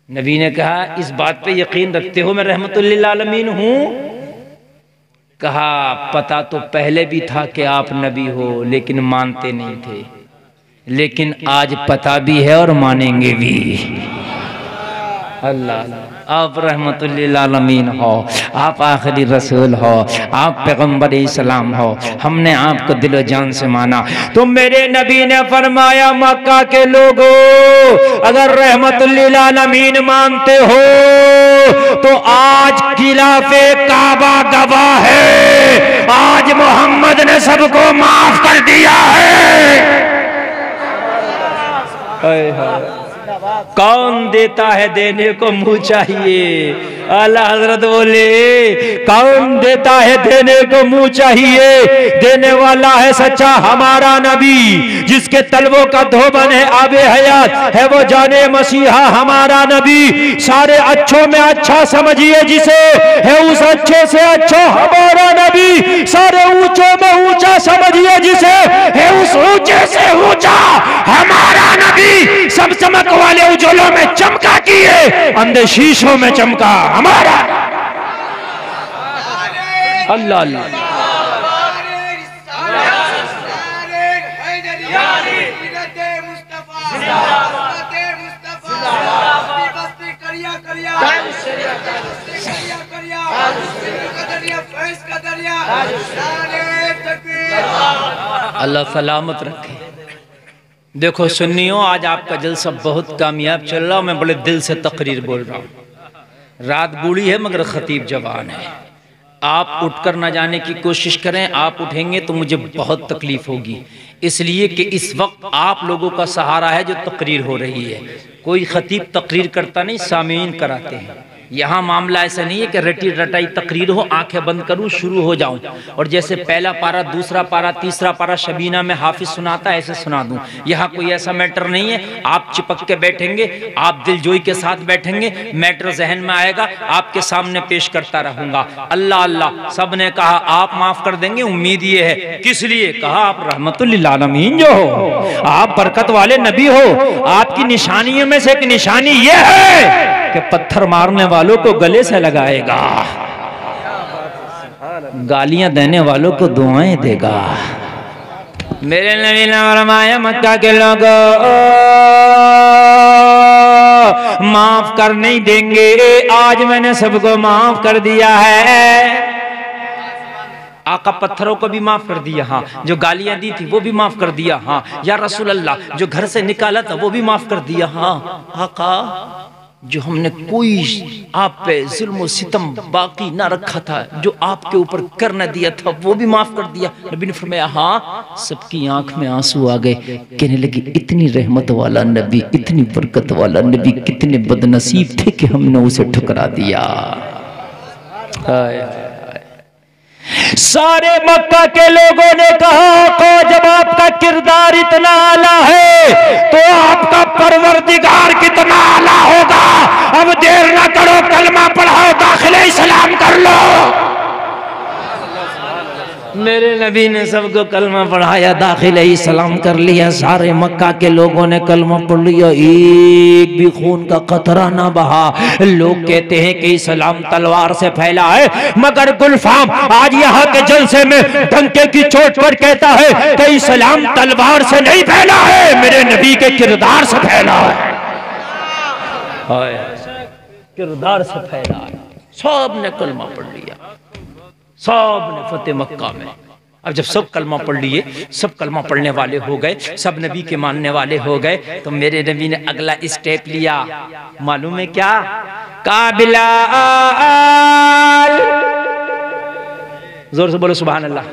नबी ने कहा इस बात पे यकीन रखते हो मैं रहमतुल्लिल आलमीन हूँ? कहा पता तो पहले भी था कि आप नबी हो, लेकिन मानते नहीं थे, लेकिन आज पता भी है और मानेंगे भी। अल्लाह, आप रहमतुल्लिल आलमीन हो, आप आखिरी रसूल हो, आप पैगम्बर इस्लाम हो, हमने आपको दिलो जान से माना। तो मेरे नबी ने फरमाया मक्का के लोगों अगर रहमतुल्लिल आलमीन मानते हो तो आज खिलाफे काबा गवाह है, आज मोहम्मद ने सबको माफ कर दिया है। कौन देता है देने को मुंह चाहिए? आला हजरत बोले कौन देता है देने को मुंह चाहिए? देने वाला है सच्चा हमारा नबी, जिसके तलवों का धोबन है आबे हयात है, वो जाने मसीहा हमारा नबी। सारे अच्छों में अच्छा समझिए जिसे, है उस अच्छे से अच्छा हमारा नबी। सारे ऊंचों में ऊंचा समझिए जिसे, है उस ऊंचे से ऊंचा हमारा नबी। सब चमक वाले उज्ज्वलों में चमका किए, अंधे शीशों में चमका हमारा। अल्लाह अल्लाह, अल्लाह सलामत रखे। देखो सुन्नियों, आज आपका जलसा बहुत कामयाब चल रहा, मैं बड़े दिल से तकरीर बोल रहा हूँ। रात बूढ़ी है मगर खतीब जवान है। आप उठकर ना जाने की कोशिश करें, आप उठेंगे तो मुझे बहुत तकलीफ होगी, इसलिए कि इस वक्त आप लोगों का सहारा है जो तकरीर हो रही है। कोई खतीब तकरीर करता नहीं, सामीन कराते हैं। यहाँ मामला ऐसा नहीं है कि रटी रटाई तकरीर हो, आंखें बंद करूँ शुरू हो जाऊं और जैसे पहला पारा, दूसरा पारा, तीसरा पारा शबीना में हाफिज सुनाता ऐसे सुना दूं। यहाँ कोई ऐसा मैटर नहीं है। आप चिपक के बैठेंगे, आप दिलजोई के साथ बैठेंगे, मैटर जहन में आएगा, आपके सामने पेश करता रहूंगा। अल्लाह अल्लाह सब ने कहा, आप माफ कर देंगे, उम्मीद ये है। किस लिए कहा? आप रहमतुल लिल आलमीन जो हो, आप बरकत वाले नबी हो। आपकी निशानियों में से एक निशानी ये है कि पत्थर मारने वालों को गले से लगाएगा, गालियां देने वालों को दुआएं देगा। मेरे नबी ने फरमाया, मक्का के लोगों माफ कर नहीं देंगे, आज मैंने सबको माफ कर दिया है। आका पत्थरों को भी माफ कर दिया, हाँ। जो गालियां दी थी वो भी माफ कर दिया, हाँ। या रसूल अल्लाह, जो घर से निकाला था वो भी माफ कर दिया, हाँ। आका जो हमने कोई आप पे जुल्म और सितम बाकी ना रखा था, जो आपके ऊपर कर न दिया था, वो भी माफ कर दिया। नबी ने फरमाया, हाँ। सबकी आंख में आंसू आ गए, कहने लगी इतनी रहमत वाला नबी, इतनी बरकत वाला नबी, कितने बदनसीब थे कि हमने उसे ठुकरा दिया। सारे मक्का के लोगों ने कहा, को जब आपका किरदार इतना आला है तो आपका परवरदिगार कितना आला होगा। अब देर ना करो, कलमा पढ़ाओ, दाखिले इस्लाम कर लो। मेरे नबी ने सबको कलमा पढ़ाया, दाखिले इस्लाम कर लिया। सारे मक्का के लोगों ने कलमा पढ़ लिया, एक भी खून का कतरा ना बहा। लोग कहते हैं कि इस्लाम तलवार से फैला है, मगर गुलफाम आज यहाँ के जलसे में डंके की चोट पर कहता है कि इस्लाम तलवार से नहीं फैला है, मेरे नबी के किरदार से फैला है। किरदार से फैला है। सब ने कलमा पढ़ लिया, सब ने फतेह मक्का में। अब जब सब कलमा पढ़ लिए, सब कलमा पढ़ने वाले हो गए, सब नबी के मानने वाले हो गए, तो मेरे नबी ने अगला स्टेप लिया। मालूम है क्या? का बिलाल, जोर से बोलो सुभान अल्लाह।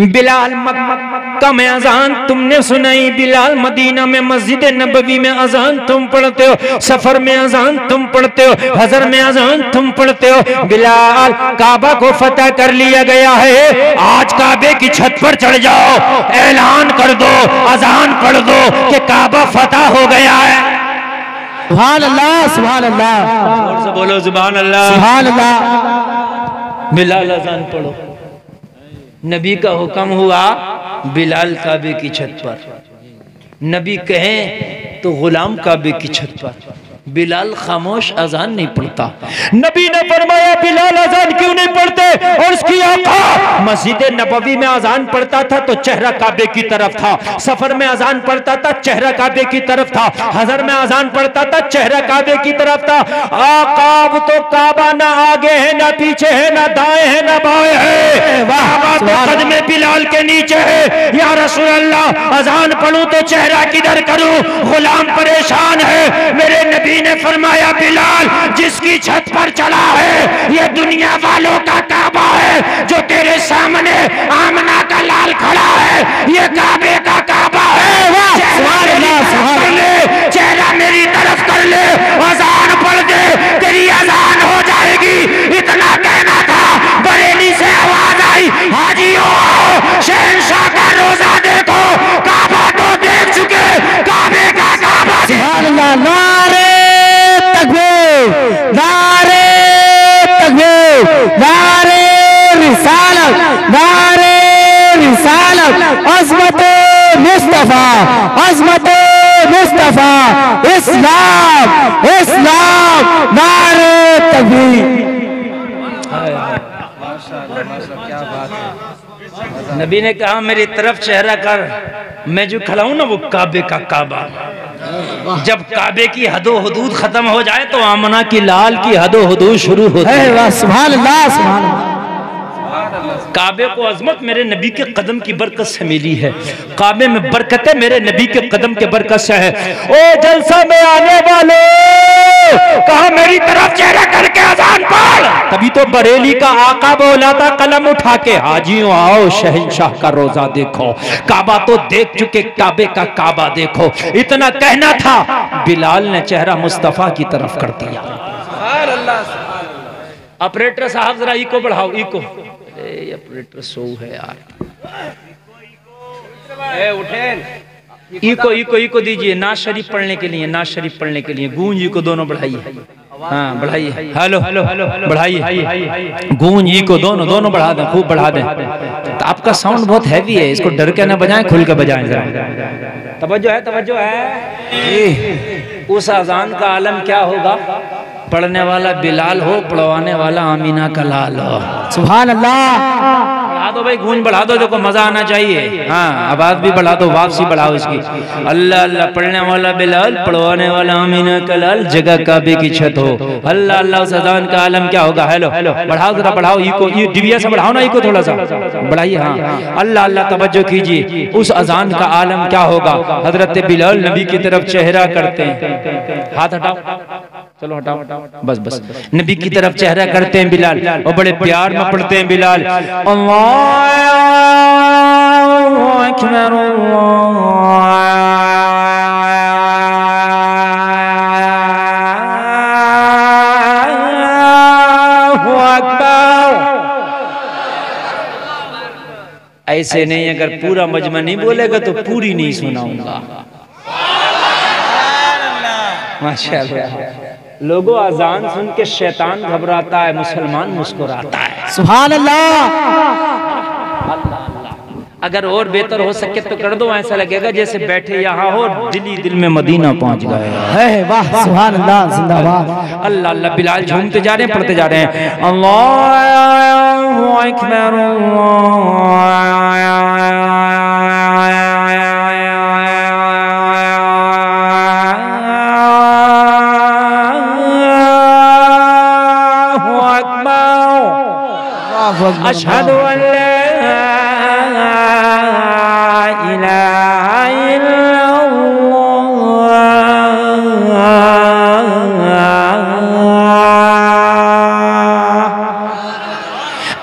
बिलाल मक्का में अजान तुमने सुनाई, बिलाल मदीना में मस्जिद नबवी में अजान तुम पढ़ते हो, सफर में अजान तुम पढ़ते हो, हजर में अजान तुम पढ़ते हो। बिलाल काबा को फतह कर लिया गया है, आज काबे की छत पर चढ़ जाओ, ऐलान कर दो, अजान पढ़ दो कि काबा फतह हो गया है। सुभान अल्लाह, सुभान अल्लाह, जोर से बोलो सुभान अल्लाह, सुभान अल्लाह। बिलाल अजान पढ़ो। नबी का हुक्म हुआ, बिलाल काबे की छत पर। नबी कहें तो गुलाम काबे की छत पर। बिलाल खामोश अजान नहीं पढ़ता। नबी ने फरमाया, बिलाल अजान क्यों नहीं पढ़ते? और उसकी आका मस्जिद नबवी में अजान पढ़ता था तो चेहरा काबे की तरफ था, सफर में अजान पढ़ता था चेहरा काबे की तरफ था, हजर में अजान पढ़ता था चेहरा काबे की तरफ था। आका अब तो काबा ना आगे है ना पीछे है, ना दाएं है ना बाएं है, काबा तो कदमे बिलाल के नीचे है। या रसूल अल्लाह, अजान पढ़ूं तो चेहरा किधर करूं? गुलाम परेशान है। मेरे नबी ने फरमाया, बिलाल जिसकी छत पर चला है ये दुनिया वालों का काबा है, जो तेरे सामने आमना का लाल खड़ा है ये काबे का काबा है। चेहरा मेरी तरफ कर ले, अजान पढ़ दे, तेरी अजान हो जाएगी। इतना कहना था, बरेली से आवाज आई, हाजियों शहंशाह का रोजा देखो, काबा तो देख चुके, काबे का काबा। नारे तकबीर, नारे तकबीर, नारे रिसालत, नारे रिसालत, अज़मत मुस्तफा, अज़मत मुस्तफा, इस्लाम, इस्लाम, नारे तकबीर। नबी ने कहा, मेरी तरफ चेहरा कर, मैं जो खड़ा हूं ना वो काबे का काबा। जब काबे की हदो हदूद खत्म हो जाए तो आमना की लाल की हदो हदूद शुरू होती है। सुभान अल्लाह, सुभान अल्लाह। काबे को अजमत मेरे नबी के कदम की बरकत से मिली है, काबे में बरकतें मेरे नबी के कदम के बरकत से है। ओ जलसा में आने वाले, कहा मेरी तरफ चेहरा करके अजान पढ़, तभी तो बरेली का आका बोला था कलम उठा के, हाजियों आओ शहंशाह का रोजा देखो, काबा तो देख चुके, काबे का काबा देखो। इतना कहना था, बिलाल ने चेहरा मुस्तफा की तरफ कर दिया। ऑपरेटर साहब जरा इको बढ़ाओ, इको। अरे ऑपरेटर सो है यार, इको इको इको दीजिए, नाज शरीफ पढ़ने के लिए, नाज शरीफ पढ़ने के लिए गूंज इको दोनों बढ़ाइए। हाँ बढ़ाइए, हेलो हेलो बढ़ाइए, गूंज इको दोनों दोनों बढ़ा दें, खूब बढ़ा दें। तो आपका साउंड बहुत हैवी है, इसको डर के ना बजाएं, खुल के बजाएं जरा। तवज्जो है, तवज्जो है। उस अजान का आलम क्या होगा, पढ़ने वाला बिलाल हो, पढ़वाने वाला आमीना का लाल हो। सुभान अल्लाह। बढ़ा दो भाई, गूंज बढ़ा दो, देखो मजा आना चाहिए। हाँ आवाज भी बढ़ा दो, वापसी बढ़ाओ इसकी। अल्लाह अल्लाह, पढ़ने वाला बिलाल, पढ़वाने वाला आमीना का लाल, जगह काबे की छत हो। अल्लाह अल्लाह, उस अजान का आलम क्या होगा। हेलो बढ़ाओ जरा, बढ़ाओ इको, ये डिबिया से बढ़ाओ ना इको, थोड़ा सा बढ़ाइए। हाँ अल्लाह अल्लाह, तवज्जो कीजिए, उस अजान का आलम क्या होगा। हजरत बिलाल नबी की तरफ चेहरा करते हैं, हाथ हटाओ, चलो हटाओ, बस बस, नबी की तरफ चेहरा करते हैं बिलाल, और बड़े प्यार में पढ़ते हैं बिलाल, अल्लाहु अकबर अल्लाहु अकबर। ऐसे नहीं, अगर पूरा मजमा नहीं बोलेगा तो पूरी नहीं सुनाऊंगा। माशाअल्लाह। लोगों, अजान सुन के शैतान घबराता है, मुसलमान मुस्कुराता है। सुभान अल्लाह। अगर और बेहतर हो सके तो कर दो, ऐसा लगेगा जैसे बैठे यहाँ हो, दिली दिल में मदीना पहुंच गए हैं। वाह सुभान अल्लाह, जिंदाबाद। अल्लाह अल्लाह, बिलाल झूमते जा रहे हैं, पढ़ते जा रहे हैं, अल्लाहु अकबर अशहदु अल्ला इलाहा इल्लल्लाह,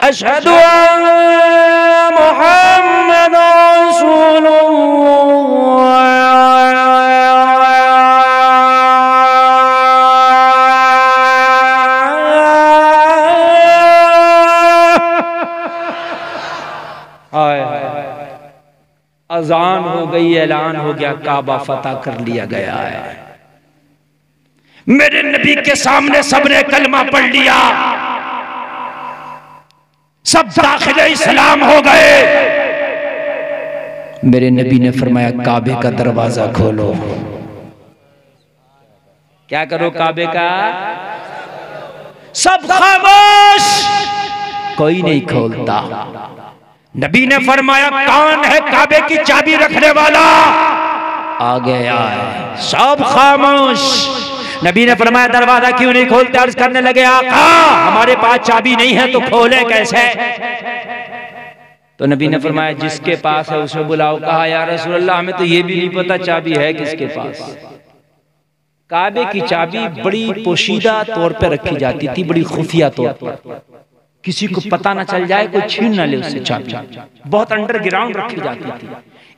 अशहदु अन्ना मुहम्मदुर अजान हो गई, ऐलान हो गया, काबा फतह कर लिया गया है। मेरे नबी के सामने सबने कलमा पढ़ लिया, सब दाखिले इस्लाम हो गए। मेरे नबी ने फरमाया, काबे का दरवाजा खोलो। क्या करो, काबे का, सब खामोश, कोई नहीं खोलता। नबी ने फरमाया, कौन है काबे की चाबी रखने वाला। आ गया है, सब खामोश। नबी ने फरमाया, दरवाजा क्यों नहीं खोलते। अर्ज करने लगे, आका हमारे पास चाबी नहीं है तो खोले कैसे। तो नबी ने फरमाया, जिसके पास है उसे बुलाओ। कहा, या रसूल अल्लाह, हमें तो ये भी नहीं पता चाबी है किसके पास। काबे की चाबी बड़ी पोशीदा तौर पर रखी जाती थी, बड़ी खुफिया तौर पर, किसी को पता ना चल जाए, कोई छीन ना ले उससे चाबी। बहुत अंडरग्राउंड रखी जाती थी।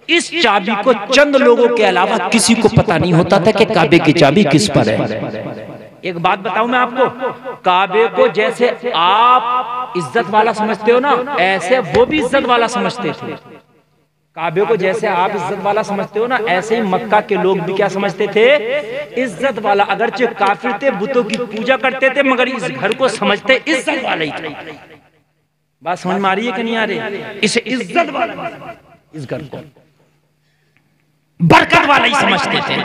इस चाबी को चंद लोगों के अलावा किसी को पता नहीं होता था कि काबे की चाबी किस पर है। एक बात बताऊं मैं आपको, काबे को जैसे आप इज्जत वाला समझते हो ना, ऐसे वो भी इज्जत वाला समझते थे। काबे को जैसे आप इज्जत वाला समझते हो ना, ऐसे ही मक्का के लोग भी क्या समझते थे, इज्जत वाला। अगरचे काफिर थे, बुतों की पूजा करते थे, मगर इस घर को समझते इज्जत वाला ही था। बात समझ में आ रही है कि नहीं आ रही? इसे इज्जत वाला, इस घर को बरकत वाला ही समझते थे।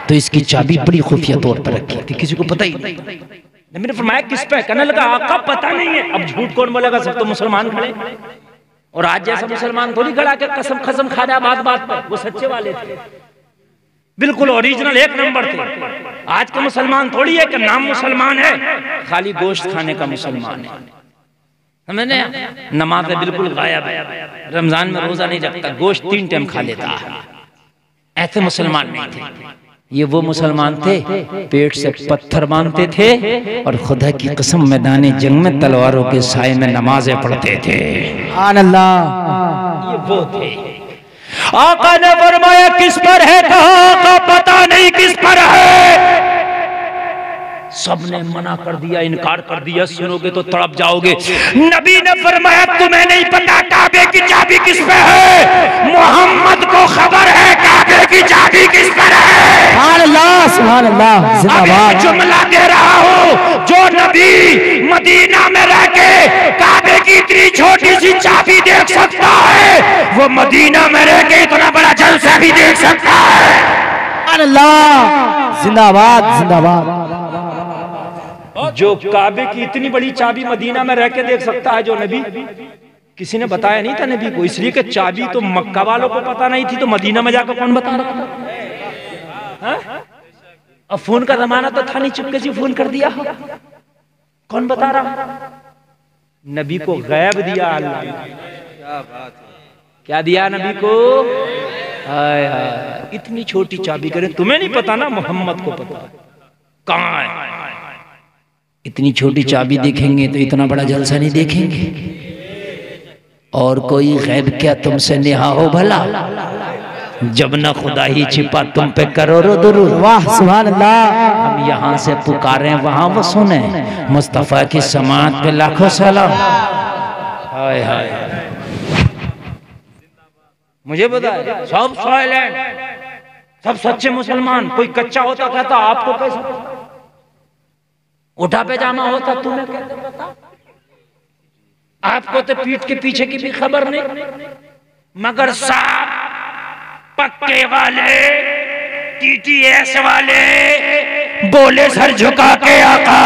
तो इसकी चाबी बड़ी खुफिया तौर पर रखी थी, किसी को पता ही नहीं। नबी ने फरमाया, किस पे? कहने लगा, आका पता नहीं है। अब झूठ कौन बोलेगा, सब तो मुसलमान खड़े। और आज जैसा मुसलमान थोड़ी खड़ा के कसम खसम खा रहा बात बात पर, वो सच्चे वाले थे, बिल्कुल ओरिजिनल, एक नंबर थे। आज के मुसलमान थोड़ी है कि नाम मुसलमान है, खाली गोश्त खाने का मुसलमान है। समझने, नमाज बिल्कुल गायब है, रमजान में रोजा नहीं रखता, गोश्त 3 टाइम खा लेता है। ऐसे मुसलमान नहीं थे। ये वो मुसलमान थे पेट से पत्थर मानते थे और खुदा की कसम मैदान जंग में तलवारों के साए में नमाजें पढ़ते थे। सुभान अल्लाह। ये वो थे। आका ने फरमाया किस पर है, कहा का पता नहीं किस पर है। सबने मना कर दिया, इनकार कर दिया, सुनोगे तो तड़प जाओगे। नबी ने फरमाया तुम्हें नहीं पता काबे की चाबी किस पे है, मोहम्मद को खबर है काबे की चाबी किस पर है। सुभान अल्लाह, सुभान अल्लाह, अब जिंदाबाद। एक जुमला दे रहा हूँ, जो नबी मदीना में रह के काबे की इतनी छोटी सी चाबी देख सकता है, वो मदीना में रह के इतना बड़ा जलसा भी देख सकता है। सुभान अल्लाह, जिंदाबाद, जिंदाबाद। जो काबे की इतनी बड़ी चाबी मदीना में रह के देख सकता है, जो नबी, किसी ने बताया नहीं था नबी को, इसलिए कि चाबी तो मक्का वालों को पता नहीं थी, तो मदीना में जाकर कौन बता रहा था? अब फोन का जमाना तो था नहीं, चुपके से फोन कर दिया, कौन बता रहा? नबी को गैब दिया अल्लाह ने। क्या दिया नबी को? हाय हाय, इतनी छोटी चाबी करें, तुम्हें नहीं पता ना, मोहम्मद को पता। कहां है? इतनी छोटी चाबी देखेंगे तो इतना बड़ा जलसा नहीं देखेंगे। और कोई गैब क्या तुमसे नेहा हो भला, जब न खुदा ही छिपा तुम पे करोड़ों दुरूद। वाह, सुभान अल्लाह। हम यहाँ से पुकारें वहां वो सुने, मुस्तफा की समात पे लाखों सलाम। हाय हाय, मुझे बताया सब साइलेंट, सब सच्चे मुसलमान। कोई कच्चा होता कहता आपको कैसे उठा पैजामा होता, तुम्हें कैसे पता? आपको तो पीठ के पीछे की भी खबर नहीं, मगर साफ पक्के वाले टीटीएस वाले बोले सर झुका के आका,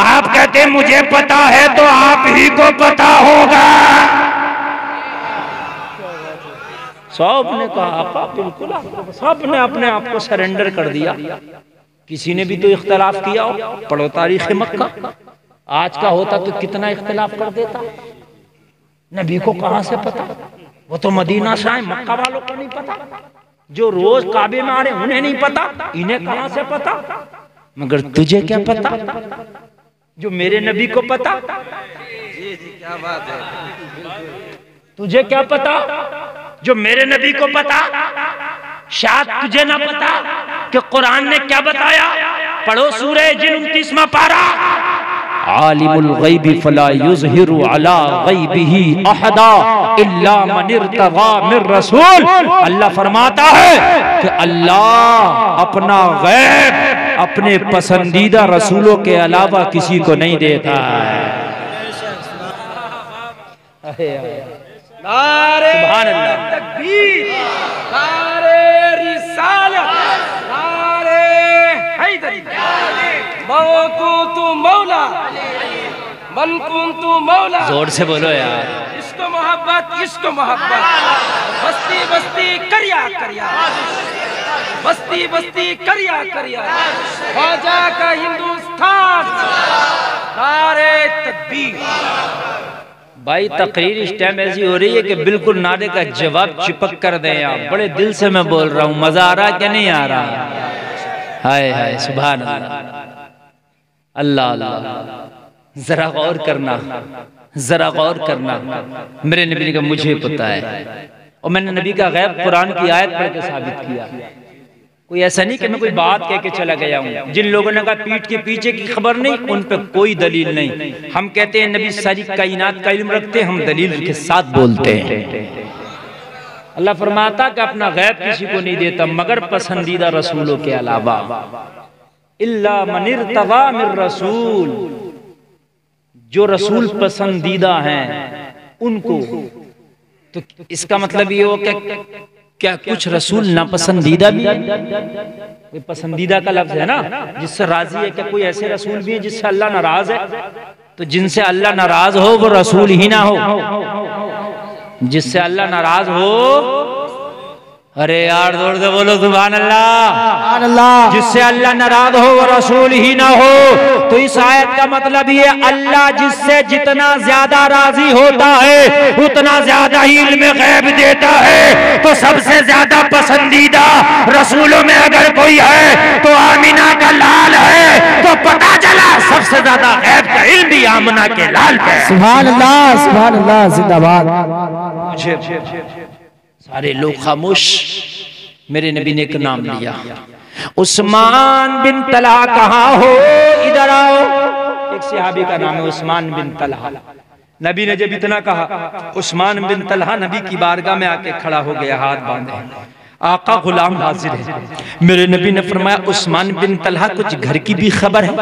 आप कहते मुझे पता है तो आप ही को पता होगा। सब ने कहा आका बिल्कुल, सब ने अपने आप को सरेंडर कर दिया। किसी ने भी तो इख्तलाफ किया हो, पढ़ो तारीख मक्का, आज का होता तो कितना इख्तलाफ कर देता। नबी को कहां से पता? वो तो मदीना से आए, मक्का वालों को नहीं पता। जो रोज काबे में आ रहे उन्हें नहीं पता, इन्हें कहां से पता? मगर तुझे क्या पता जो मेरे नबी को पता? क्या बात है, तुझे क्या पता जो मेरे नबी को पता? शायद तुझे ना पता कि कुरान ने क्या बताया। पढ़ो सूरह जिन 29वां पारा। आलिमुल गैबी फला युज़हिरु अला गैबिही अहदा इल्ला मन इर्तज़ा मिर रसूल। अल्लाह फरमाता है कि अल्लाह अपना गैब अपने पसंदीदा रसूलों के अलावा किसी को नहीं देता है। सुभान अल्लाह, तकबीर, नारे रिसालत, नारे हैदरी, मौकूतु मौला, मन कुंतु मौला। जोर से बोलो यार। इश्क मोहब्बत, इश्क मोहब्बत, बस्ती बस्ती करिया करिया, बस्ती बस्ती करिया करिया, ख्वाजा का हिंदुस्तान, नारे तकबीर। भाई तकरीर इस टाइम ऐसी हो रही है कि बिल्कुल नारे का जवाब चिपक कर दें आप। बड़े दिल से मैं बोल रहा हूँ, मजा आ रहा क्या नहीं आ रहा? हाय हाय, सुभान अल्लाह अल्लाह। जरा गौर करना, जरा गौर करना। मेरे नबी ने कहा मुझे पता है, और मैंने नबी का गैब कुरान की आयत पढ़ के साबित किया। कोई ऐसा नहीं कि मैं कोई बात कह के चला गया हूँ। जिन लोगों ने कहा पीठ के पीछे की खबर नहीं, उन पे कोई दलील नहीं। हम कहते हैं नबी सारी कायनात का इल्म रखते, हम दलील के साथ बोलते हैं। अल्लाह फरमाता कि अपना गैब किसी को नहीं देता मगर पसंदीदा रसूलों के अलावा। इल्ला मन इर्तज़ा मिर रसूल, जो रसूल पसंदीदा हैं उनको। तो इसका मतलब ये हो क्या कुछ रसूल नापसंदीदा भी है? पसंदीदा का लफ्ज है ना, जिससे राजी है। क्या कोई ऐसे रसूल भी है जिससे अल्लाह नाराज है? तो जिनसे अल्लाह नाराज हो वो रसूल ही ना हो। जिससे अल्लाह नाराज हो, अरे यार जोर से बोलो सुभान अल्लाह। सुभान अल्लाह। जिससे अल्लाह नाराज हो वो रसूल ही ना हो। तो इस आयत का मतलब ये अल्लाह जिससे जितना ज्यादा राजी होता है उतना ज्यादा ही इल्म गैब देता है। तो सबसे ज्यादा पसंदीदा रसूलों में अगर कोई है तो आमिना का लाल है। तो पता चला सबसे ज्यादा गैब का इल्म भी आमिना के लाल पे। सुभान अल्लाह जिंदाबाद। सारे लोग खामोश। मेरे नबी ने एक नाम लिया, उस्मान बिन तलहा कहाँ हो, इधर आओ। एक सहाबी का नाम है उस्मान बिन तलहा। नबी ने जब इतना कहा उस्मान बिन तलहा नबी की बारगाह में आके खड़ा हो गया, हाथ बांधे। आका गुलाम हाजिर है। मेरे नबी ने फरमाया उस्मान बिन तलहा कुछ घर की भी खबर है?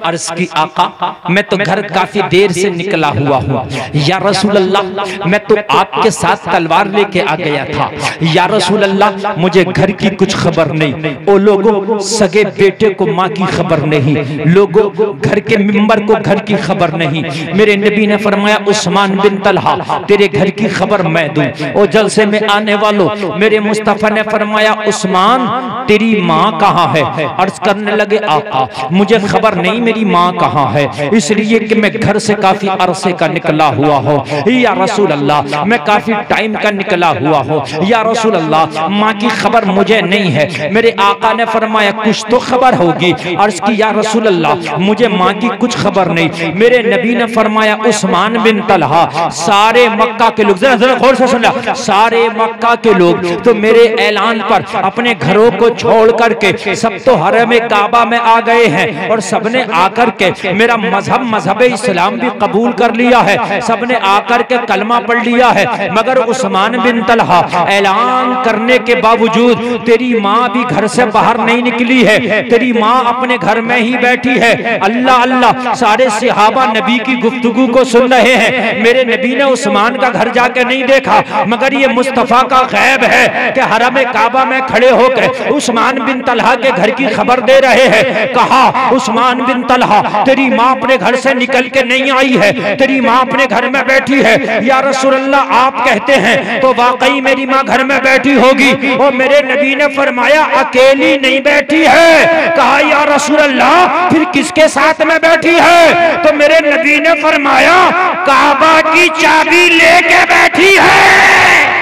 अर्ज की आका मैं तो घर काफी देर से निकला हुआ हूँ। या रसूल अल्लाह मैं तो आपके साथ तलवार लेके आ गया था। या रसूल अल्लाह मुझे घर की कुछ खबर नहीं। ओ लोगों सगे बेटे को माँ की खबर नहीं, लोगों घर के मिंबर को घर की खबर नहीं। मेरे नबी ने फरमाया उस्मान बिन तलहा तेरे घर की खबर मैं दूं। ओ जलसे में आने वालों मेरे मुस्तफा ने फरमाया उस्मान तेरी माँ कहाँ है? अर्ज करने लगे आका मुझे खबर नहीं मेरी माँ कहाँ है, इसलिए कि मैं घर से काफी अरसे का निकला हुआ हूँ। या रसूल अल्लाह मैं काफी टाइम का निकला हुआ हूँ। या रसूल अल्लाह माँ की खबर मुझे नहीं है। मेरे आका ने फरमाया कुछ तो खबर होगी। अर्ज की या रसूल अल्लाह मुझे माँ की कुछ खबर नहीं। मेरे नबी ने फरमाया उस्मान बिन तलहा सारे मक्का के लोग, जरा जरा गौर से सुन ला, सारे मक्का के लोग तो मेरे ऐलान पर अपने घरों को छोड़ करके सब तो हरम काबा में आ गए हैं और सबने आकर के मेरा मजहब इस्लाम भी कबूल कर लिया है। सबने आकर के कलमा पढ़ लिया है। मगर उस्मान बिन तलहा ऐलान करने के बावजूद तेरी माँ भी घर से बाहर नहीं निकली है, तेरी माँ अपने घर में ही बैठी है। अल्लाह अल्लाह सारे सहाबा नबी की गुफ्तगू को सुन रहे हैं। मेरे नबी ने उस्मान का घर जाके नहीं देखा, मगर ये मुस्तफा का गैब है कि हरम काबा में खड़े होकर उस्मान बिन तलहा के घर की खबर दे रहे हैं। कहा उस्मान बिन तलहा तेरी माँ अपने घर से निकल के नहीं आई है, तेरी माँ अपने घर में बैठी है। या रसूल अल्लाह आप कहते हैं तो वाकई मेरी माँ घर में बैठी होगी। और मेरे नबी ने फरमाया अकेली नहीं बैठी है। कहा या रसूल अल्लाह फिर किसके साथ में बैठी है? तो मेरे नबी ने फरमाया काबा की चाबी लेके बैठी है।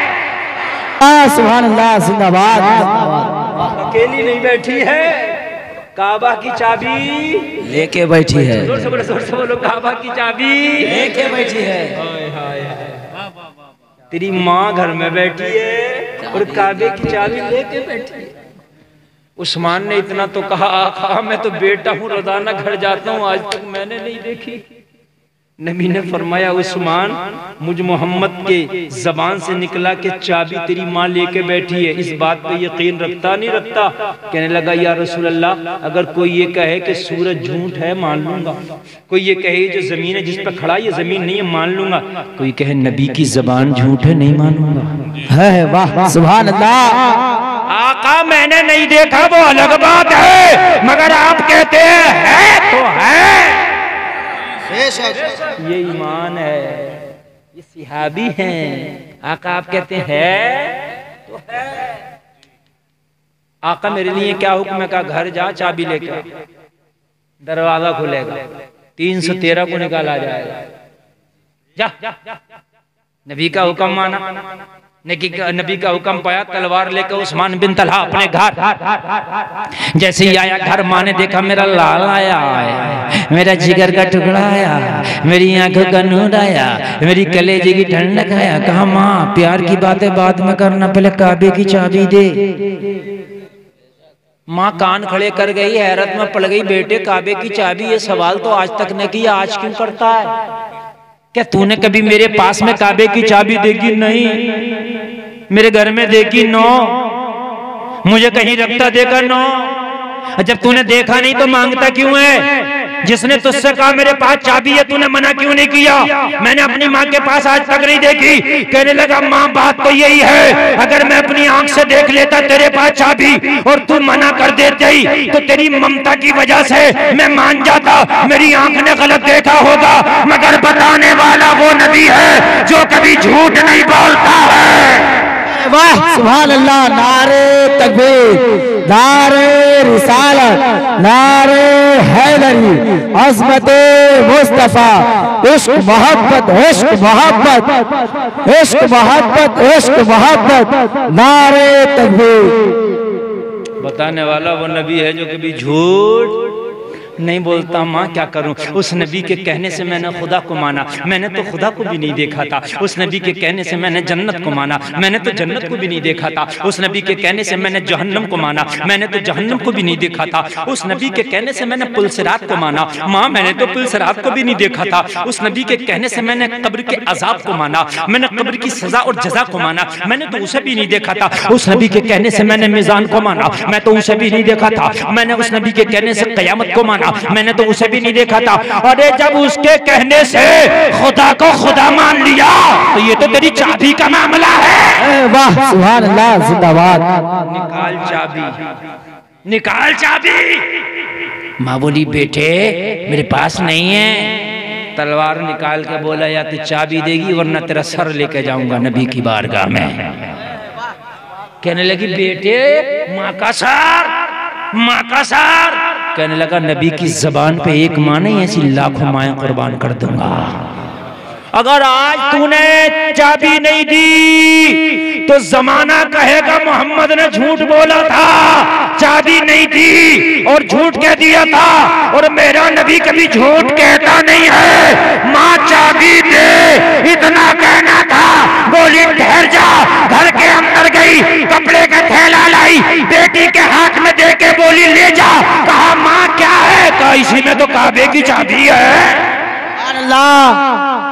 सुभान अल्लाह जिंदाबाद। अकेली नहीं बैठी है, काबा की चाबी लेके बैठी है। जोर से बोलो काबा की चाबी लेके बैठी है। तेरी माँ घर में बैठी है और काबे की चाबी लेके बैठी है। उस्मान ने इतना तो कहा आका मैं तो बेटा हूँ, रोजाना घर जाता हूँ, आज तक मैंने नहीं देखी। नबी ने फरमाया उस्मान मुझ मोहम्मद के जबान से निकला कि चाबी तेरी माँ लेके बैठी है, इस बात पे यकीन रखता नहीं रखता? कहने लगा या रसूल अल्लाह अगर कोई ये कहे कि सूरज झूठ है मान लूंगा, कोई ये कहे जो जमीन है जिस पर खड़ा ये जमीन नहीं है मान लूंगा, कोई कहे नबी की जबान झूठ है नहीं मानूंगा। है वाह सुभान अल्लाह। आका मैंने नहीं देखा वो अलग बात है, मगर आप कहते हैं है तो है। ये ईमान है, ये सिहाबी हैं। आका आप कहते हैं तो है। आका मेरे लिए क्या हुक्म है? का घर जा चाबी लेकर, दरवाजा खुलेगा, 313 को निकाला जाएगा। जा नबी का हुक्म माना, नबी का हुक्म पाया, तलवार लेकर उस्मान बिन तलहा अपने घर जैसे ही आया, घर माँ ने देखा मेरा लाल आया है, मेरा जिगर का टुकड़ा आया, मेरी आंखों का नूर आया, मेरी कलेजे की ठंडक आया। कहा माँ प्यार की बातें बाद में करना, पहले काबे की चाबी दे। माँ कान खड़े कर गई, हैरत में पड़ गई, बेटे काबे की चाबी ये सवाल तो आज तक न किया, आज क्यों करता है? क्या तूने कभी मेरे पास में काबे की चाबी देखी? नहीं। मेरे घर में देखी? नो। मुझे कहीं रखता देखा? नो। जब तूने देखा नहीं तो मांगता क्यों है? जिसने तुझसे कहा मेरे पास चाबी है तूने मना क्यों नहीं किया? मैंने अपनी माँ के पास आज तक नहीं देखी। कहने लगा माँ बात तो यही है, अगर मैं अपनी आंख से देख लेता तेरे पास चाबी और तू मना कर देती ही तो तेरी ममता की वजह से मैं मान जाता, मेरी आंख ने गलत देखा होगा। मगर बताने वाला वो नबी है जो कभी झूठ नहीं बोलता है। वाह सुभान अल्लाह। नारे तकबीर, नारे रिसालत, नारे हैदरी, अज़मते मुस्तफा, इश्क मोहब्बत, इश्क मोहब्बत, इश्क मोहब्बत, इश्क मोहब्बत, नारे तकबीर। बताने वाला वो नबी है जो कभी झूठ नहीं बोलता। माँ क्या करूं, उस नबी के कहने से मैंने खुदा को माना, मैंने तो खुदा को भी नहीं देखा था। उस नबी के कहने से मैंने जन्नत को माना, मैंने तो जन्नत को भी नहीं देखा था। उस नबी के कहने से मैंने जहन्नम को माना, मैंने तो जहन्नम को भी नहीं देखा था। उस नबी के कहने से मैंने पुलसिरात को माना, माँ मैंने तो पुलसिरात को भी नहीं देखा था। उस नबी के कहने से मैंने कब्र के अजाब को माना, मैंने कब्र की सजा और जजा को माना, मैंने तो उसे भी नहीं देखा था। उस नबी के कहने से मैंने मीज़ान को माना, मैं तो उसे भी नहीं देखा था। मैंने उस नबी के कहने से क़यामत को माना, मैंने तो उसे भी नहीं देखा था। अरे जब उसके कहने से खुदा को खुदा मान लिया तो ये तो तेरी चाबी का मामला है। वाह सुभान अल्लाह, जिंदाबाद। निकाल चाबी, निकाल चाबी। माँ बोली बेटे मेरे पास नहीं है। तलवार निकाल के बोला या तो चाबी देगी वरना तेरा सर लेके जाऊंगा नबी की बारगाह में। कहने लगी बेटे माँ का सर, माँ का सर। कहने लगा नबी की जबान पे एक माँ नहीं ऐसी लाखों माएं कुर्बान कर दूंगा। अगर आज तूने चाबी नहीं दी तो जमाना कहेगा मोहम्मद ने झूठ बोला था, चाबी नहीं दी और झूठ कह दिया था। और मेरा नबी कभी झूठ कहता नहीं है। माँ चाबी दे इतना कहना था, बोली ठहर जा। घर के अंदर गई, कपड़े का थैला लाई, बेटी के हाथ में दे के बोली ले जा। कहा माँ क्या है? कहा इसी में तो काबे की चाबी है। अल्लाह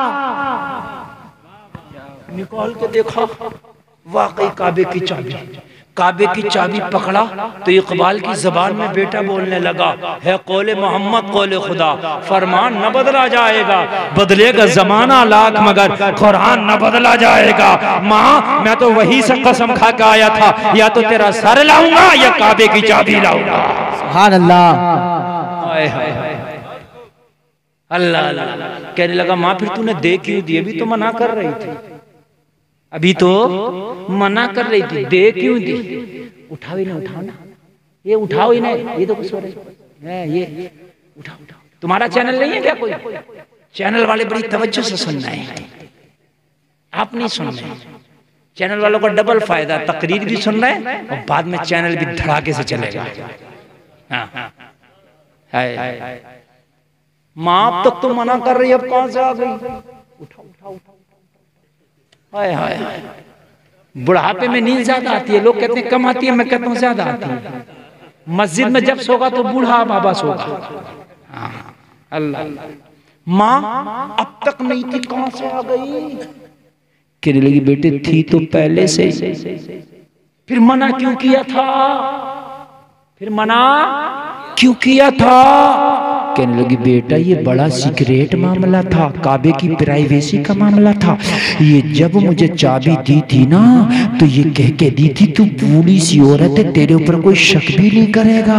निकाल के देखा, वाकई काबे की चाबी। काबे की चाबी पकड़ा तो इकबाल की जबान में बेटा बोलने लगा, है कौले मोहम्मद कौले खुदा, फरमान न बदला जाएगा, बदलेगा जमाना लाख मगर कुरान न बदला जाएगा। माँ मैं तो वही से कसम खा के आया था, या तो तेरा सर लाऊंगा या काबे की चाबी लाऊंगा। सुभान अल्लाह। अल्लाह अल्लाह। कहने लगा माँ फिर तूने दे क्यों दी? अभी तो मना कर रही थी, अभी तो मना कर रही थी, दे क्यों दी? उठाओ ही नहीं, उठाओ ना, ये उठाओ ही नहीं, ये तो कुछ हो रहा है, ये उठाओ उठाओ। तुम्हारा चैनल नहीं है क्या कोई? चैनल वाले बड़ी तवज्जो से सुनना है, आप नहीं सुन रहे। चैनल वालों का डबल फायदा, तकरीर भी सुन रहे हैं और बाद में चैनल भी धड़ाके से चलेगा। हाँ माँ अब तक तो मना कर रही, अब कहां से आ गई? उठाओ उठाओ उठाओ। हाय हाय, बुढ़ापे में नींद ज्यादा आती है। लोग कहते हैं कम आती है, मैं कहता हूँ ज्यादा आती है। मस्जिद में जब सोगा तो बूढ़ा बाबा सोगा। अल्लाह। माँ अब तक नहीं थी, कहां से आ गई? कहने लगी बेटे थी तो पहले से। फिर मना क्यों किया था? फिर मना क्यों किया था? कहने लगी बेटा ये बड़ा सीक्रेट मामला था, काबे की प्राइवेसी का मामला था। ये जब मुझे चाबी दी थी ना तो ये कह के दी थी तू बूढ़ी सी औरत है, तेरे ऊपर कोई शक भी नहीं करेगा।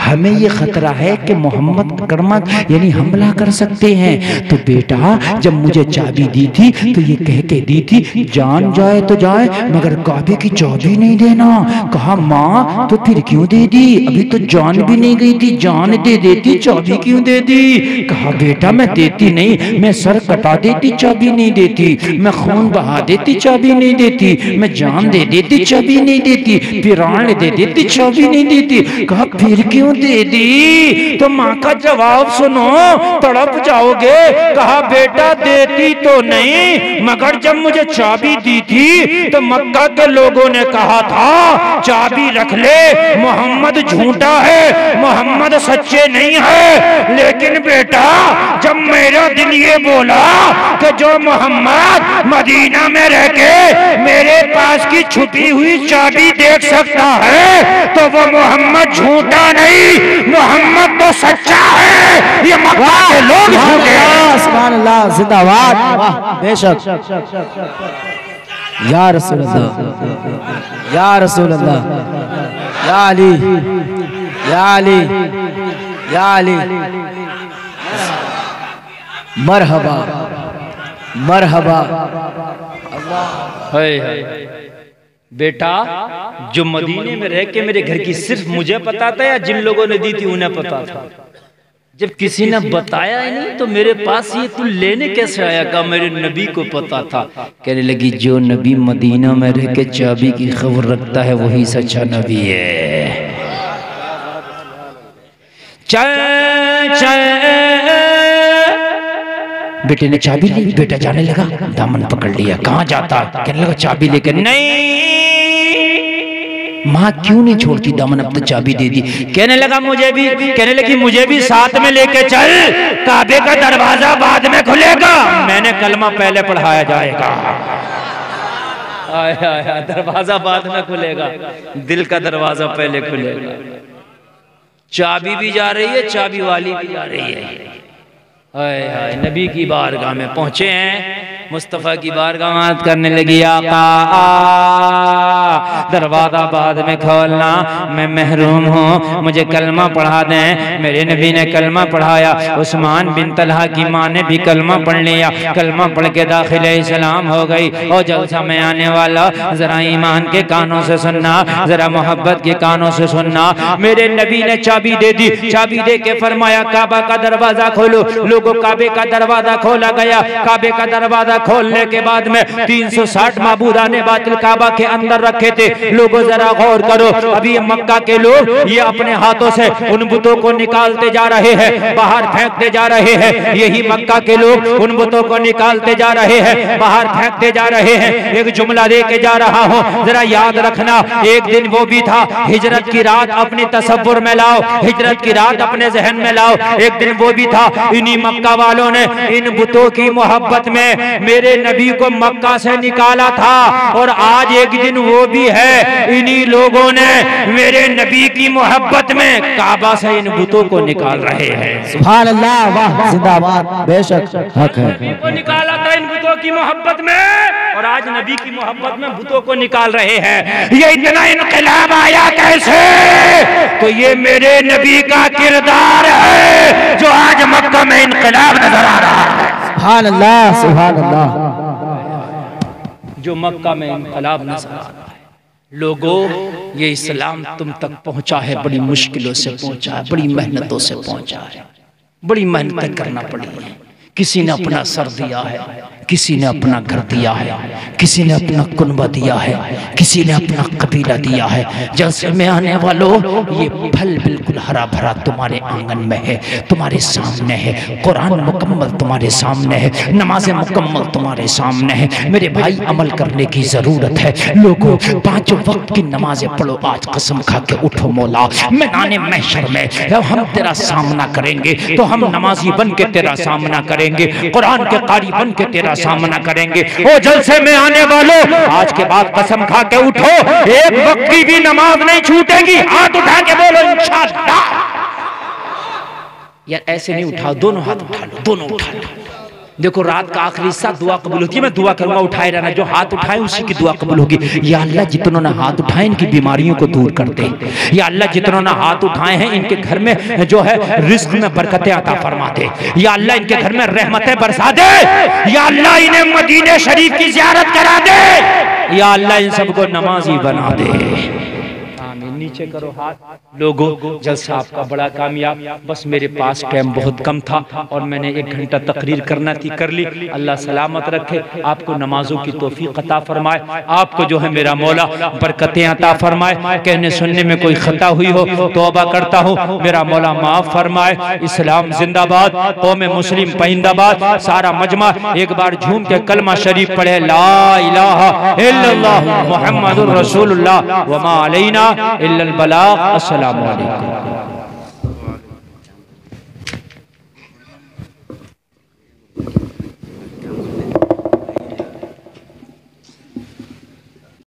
हमें ये खतरा है कि मोहम्मद करमत यानी हमला कर सकते हैं। तो बेटा जब मुझे चाबी दी थी तो ये कह के दी थी जान जाए तो जाए मगर काबे की चाबी नहीं देना। कहा माँ तो फिर क्यों दे दी? अभी तो जान भी नहीं गई थी, जान दे देती, चाबी क्यों दे दी? कहा बेटा मैं देती नहीं, मैं सर कटा देती, चाबी नहीं देती, मैं खून बहा देती, चाबी नहीं देती, मैं जान दे देती, चाबी नहीं देती, प्राण दे देती, चाबी नहीं देती। कहा फिर क्यों दे दी? तो माँ का जवाब सुनो, तड़प जाओगे। कहा बेटा देती तो नहीं मगर जब मुझे चाबी दी थी तो मक्का के लोगों ने कहा था चाबी रख ले, मोहम्मद झूठा है, मोहम्मद सच्चे नहीं है। लेकिन बेटा जब मेरा दिल ये बोला कि जो मोहम्मद मदीना में रह के मेरे पास की छुपी हुई चाबी देख सकता है तो वो मोहम्मद झूठा नहीं, मोहम्मद तो सच्चा है। ये मक्का के लोग झूठे हैं। सुभान अल्लाह, जिंदाबाद। वाह बेशक। या रसूल अल्लाह, या रसूल अल्लाह, या अली, या अली, या अली। मरहबा मरहबा। बेटा जो मदीने में रह के मेरे घर की सिर्फ मुझे पता था या जिन लोगों ने दी थी उन्हें पता था? जब किसी ने बताया ही नहीं तो मेरे पास ये तू लेने कैसे आया? का मेरे नबी को पता था। कहने लगी जो नबी मदीना में रह के चाबी की खबर रखता है वही सच्चा नबी है। बेटे ने चाबी ली, बेटा जाने लगा, दामन पकड़ लिया, कहाँ जाता? कहने लगा चाबी लेकर। नहीं माँ क्यों नहीं छोड़ती दामन, अब तो चाबी दे दी। कहने लगा मुझे भी, कहने लगी मुझे भी साथ में लेके चल, काबे का दरवाजा बाद में खुलेगा, मैंने कलमा पहले पढ़ाया जाएगा। आया दरवाजा बाद में खुलेगा, दिल का दरवाजा पहले खुलेगा। चाबी भी जा रही है, चाबी वाली भी जा रही है। हाय हाय नबी की बारगाह में पहुंचे हैं, मुस्तफ़ा की बारगाह करने लगी, आका दरवाजा बाद में खोलना, मैं महरूम हूँ, मुझे कलमा पढ़ा दें। मेरे नबी ने कलमा पढ़ाया, उस्मान बिन तलहा की माँ ने भी कलमा पढ़ लिया, कलमा पढ़ के दाखिले इस्लाम हो गई। और जलसा में आने वाला जरा ईमान के कानों से सुनना, जरा मोहब्बत के कानों से सुनना। मेरे नबी ने चाबी दे दी, चाबी दे के फरमाया काबा का दरवाजा खोलो। लोगों काबे का दरवाजा खोला गया। काबे का दरवाजा खोलने के बाद में 360 माबूदा ने बातिल काबा के अंदर रखे थे। लोगों जरा गौर करो, अभी ये मक्का के लोग ये अपने हाथों से उन बुतों को निकालते जा रहे हैं, बाहर फेंकते जा रहे हैं। यही मक्का के लोग उन बुतों को निकालते जा रहे हैं, बाहर फेंकते जा रहे हैं। एक जुमला दे के जा रहा हूँ, जरा याद रखना, एक दिन वो भी था, हिजरत की रात अपनी तसव्वुर में लाओ, हिजरत की रात अपने जहन में लाओ। एक दिन वो भी था, इन्हीं मक्का वालों ने इन बुतों की मोहब्बत में मेरे नबी को मक्का से निकाला था। और आज एक दिन वो भी है, इन्हीं लोगों ने मेरे नबी की मोहब्बत में काबा से इन बुतों को निकाल रहे हैं। सुभान अल्लाह, वाह जिंदाबाद, बेशक हक है। नबी को निकाला था इन बुतों की मोहब्बत में, और आज नबी की मोहब्बत में बुतों को निकाल रहे हैं। ये इतना इनकलाब आया कैसे? तो ये मेरे नबी का किरदार है जो आज मक्का में इनकलाब नजर आ रहा है। सुभान अल्लाह, सुभान अल्लाह। जो मक्का में इनकलाब नजर आ रहा है। लोगों ये इस्लाम तुम तक पहुंचा है, बड़ी मुश्किलों से पहुंचा है, बड़ी मेहनतों से पहुंचा है, बड़ी मेहनतें करना पड़ी है। किसी ने अपना सर दिया है, किसी ने अपना घर दिया है, किसी ने अपना कुनबा दिया है, किसी ने अपना कबीला दिया है। जलसे में आने वालों, ये फल बिल्कुल हरा भरा तुम्हारे आंगन में है, तुम्हारे सामने है। कुरान मुकम्मल तुम्हारे सामने है, नमाज़ें मुकम्मल तुम्हारे सामने है। मेरे भाई अमल करने की जरूरत है। लोगों 5 वक्त की नमाजें पढ़ो। आज कसम खा के उठो मौला, मैदाने महशर में जब हम तेरा सामना करेंगे तो हम नमाजी बन के तेरा सामना करेंगे, कुरान के कारी बन के तेरा सामना करेंगे। ओ जलसे में आने वालों, आज के बाद कसम खा के उठो, एक वक्त की भी नमाज नहीं छूटेगी। हाथ उठा के बोलो इंशाअल्लाह। यार ऐसे नहीं उठाओ, दोनों हाथ उठा लो, दोनों उठा लो। देखो रात का आखिरी हिस्सा दुआ कबूल होती है। मैं दुआ करूंगा, उठाए रहना, जो हाथ उठाए उसी की दुआ कबूल होगी। या अल्लाह जितनों ने हाथ उठाए इनकी बीमारियों को दूर कर दे। या अल्लाह जितनों ने हाथ उठाए हैं इनके घर में जो है रिस्क में बरकतें अता फरमा दे। या अल्लाह इनके घर में रहमतें बरसा दे। या अल्लाह इन्हें मदीने शरीफ की ज़ियारत करा दे। या अल्लाह इन सबको नमाजी बना दे। नीचे करो हाथ। लोगों जलसा आपका बड़ा कामयाब। बस मेरे पास टाइम बहुत कम था और मैंने 1 घंटा तकरीर करना थी, कर ली। अल्लाह सलामत रखे, आपको नमाजों की तौफीक अता फरमाए, आपको जो है मेरा मौला बरकतें अता फरमाए। कहने सुनने में कोई खता हुई हो तौबा करता हूँ, मेरा मौला माफ फरमाए। इस्लाम जिंदाबाद, कौम मुस्लिम पहिंदाबाद। सारा मजमा एक बार झूम के कलमा शरीफ पढ़े, ला इलाहा इल्लल्लाह मुहम्मदुर रसूलुल्लाह व मा अलैना इल्लल बलाग। अस्सलामु अलैकुम।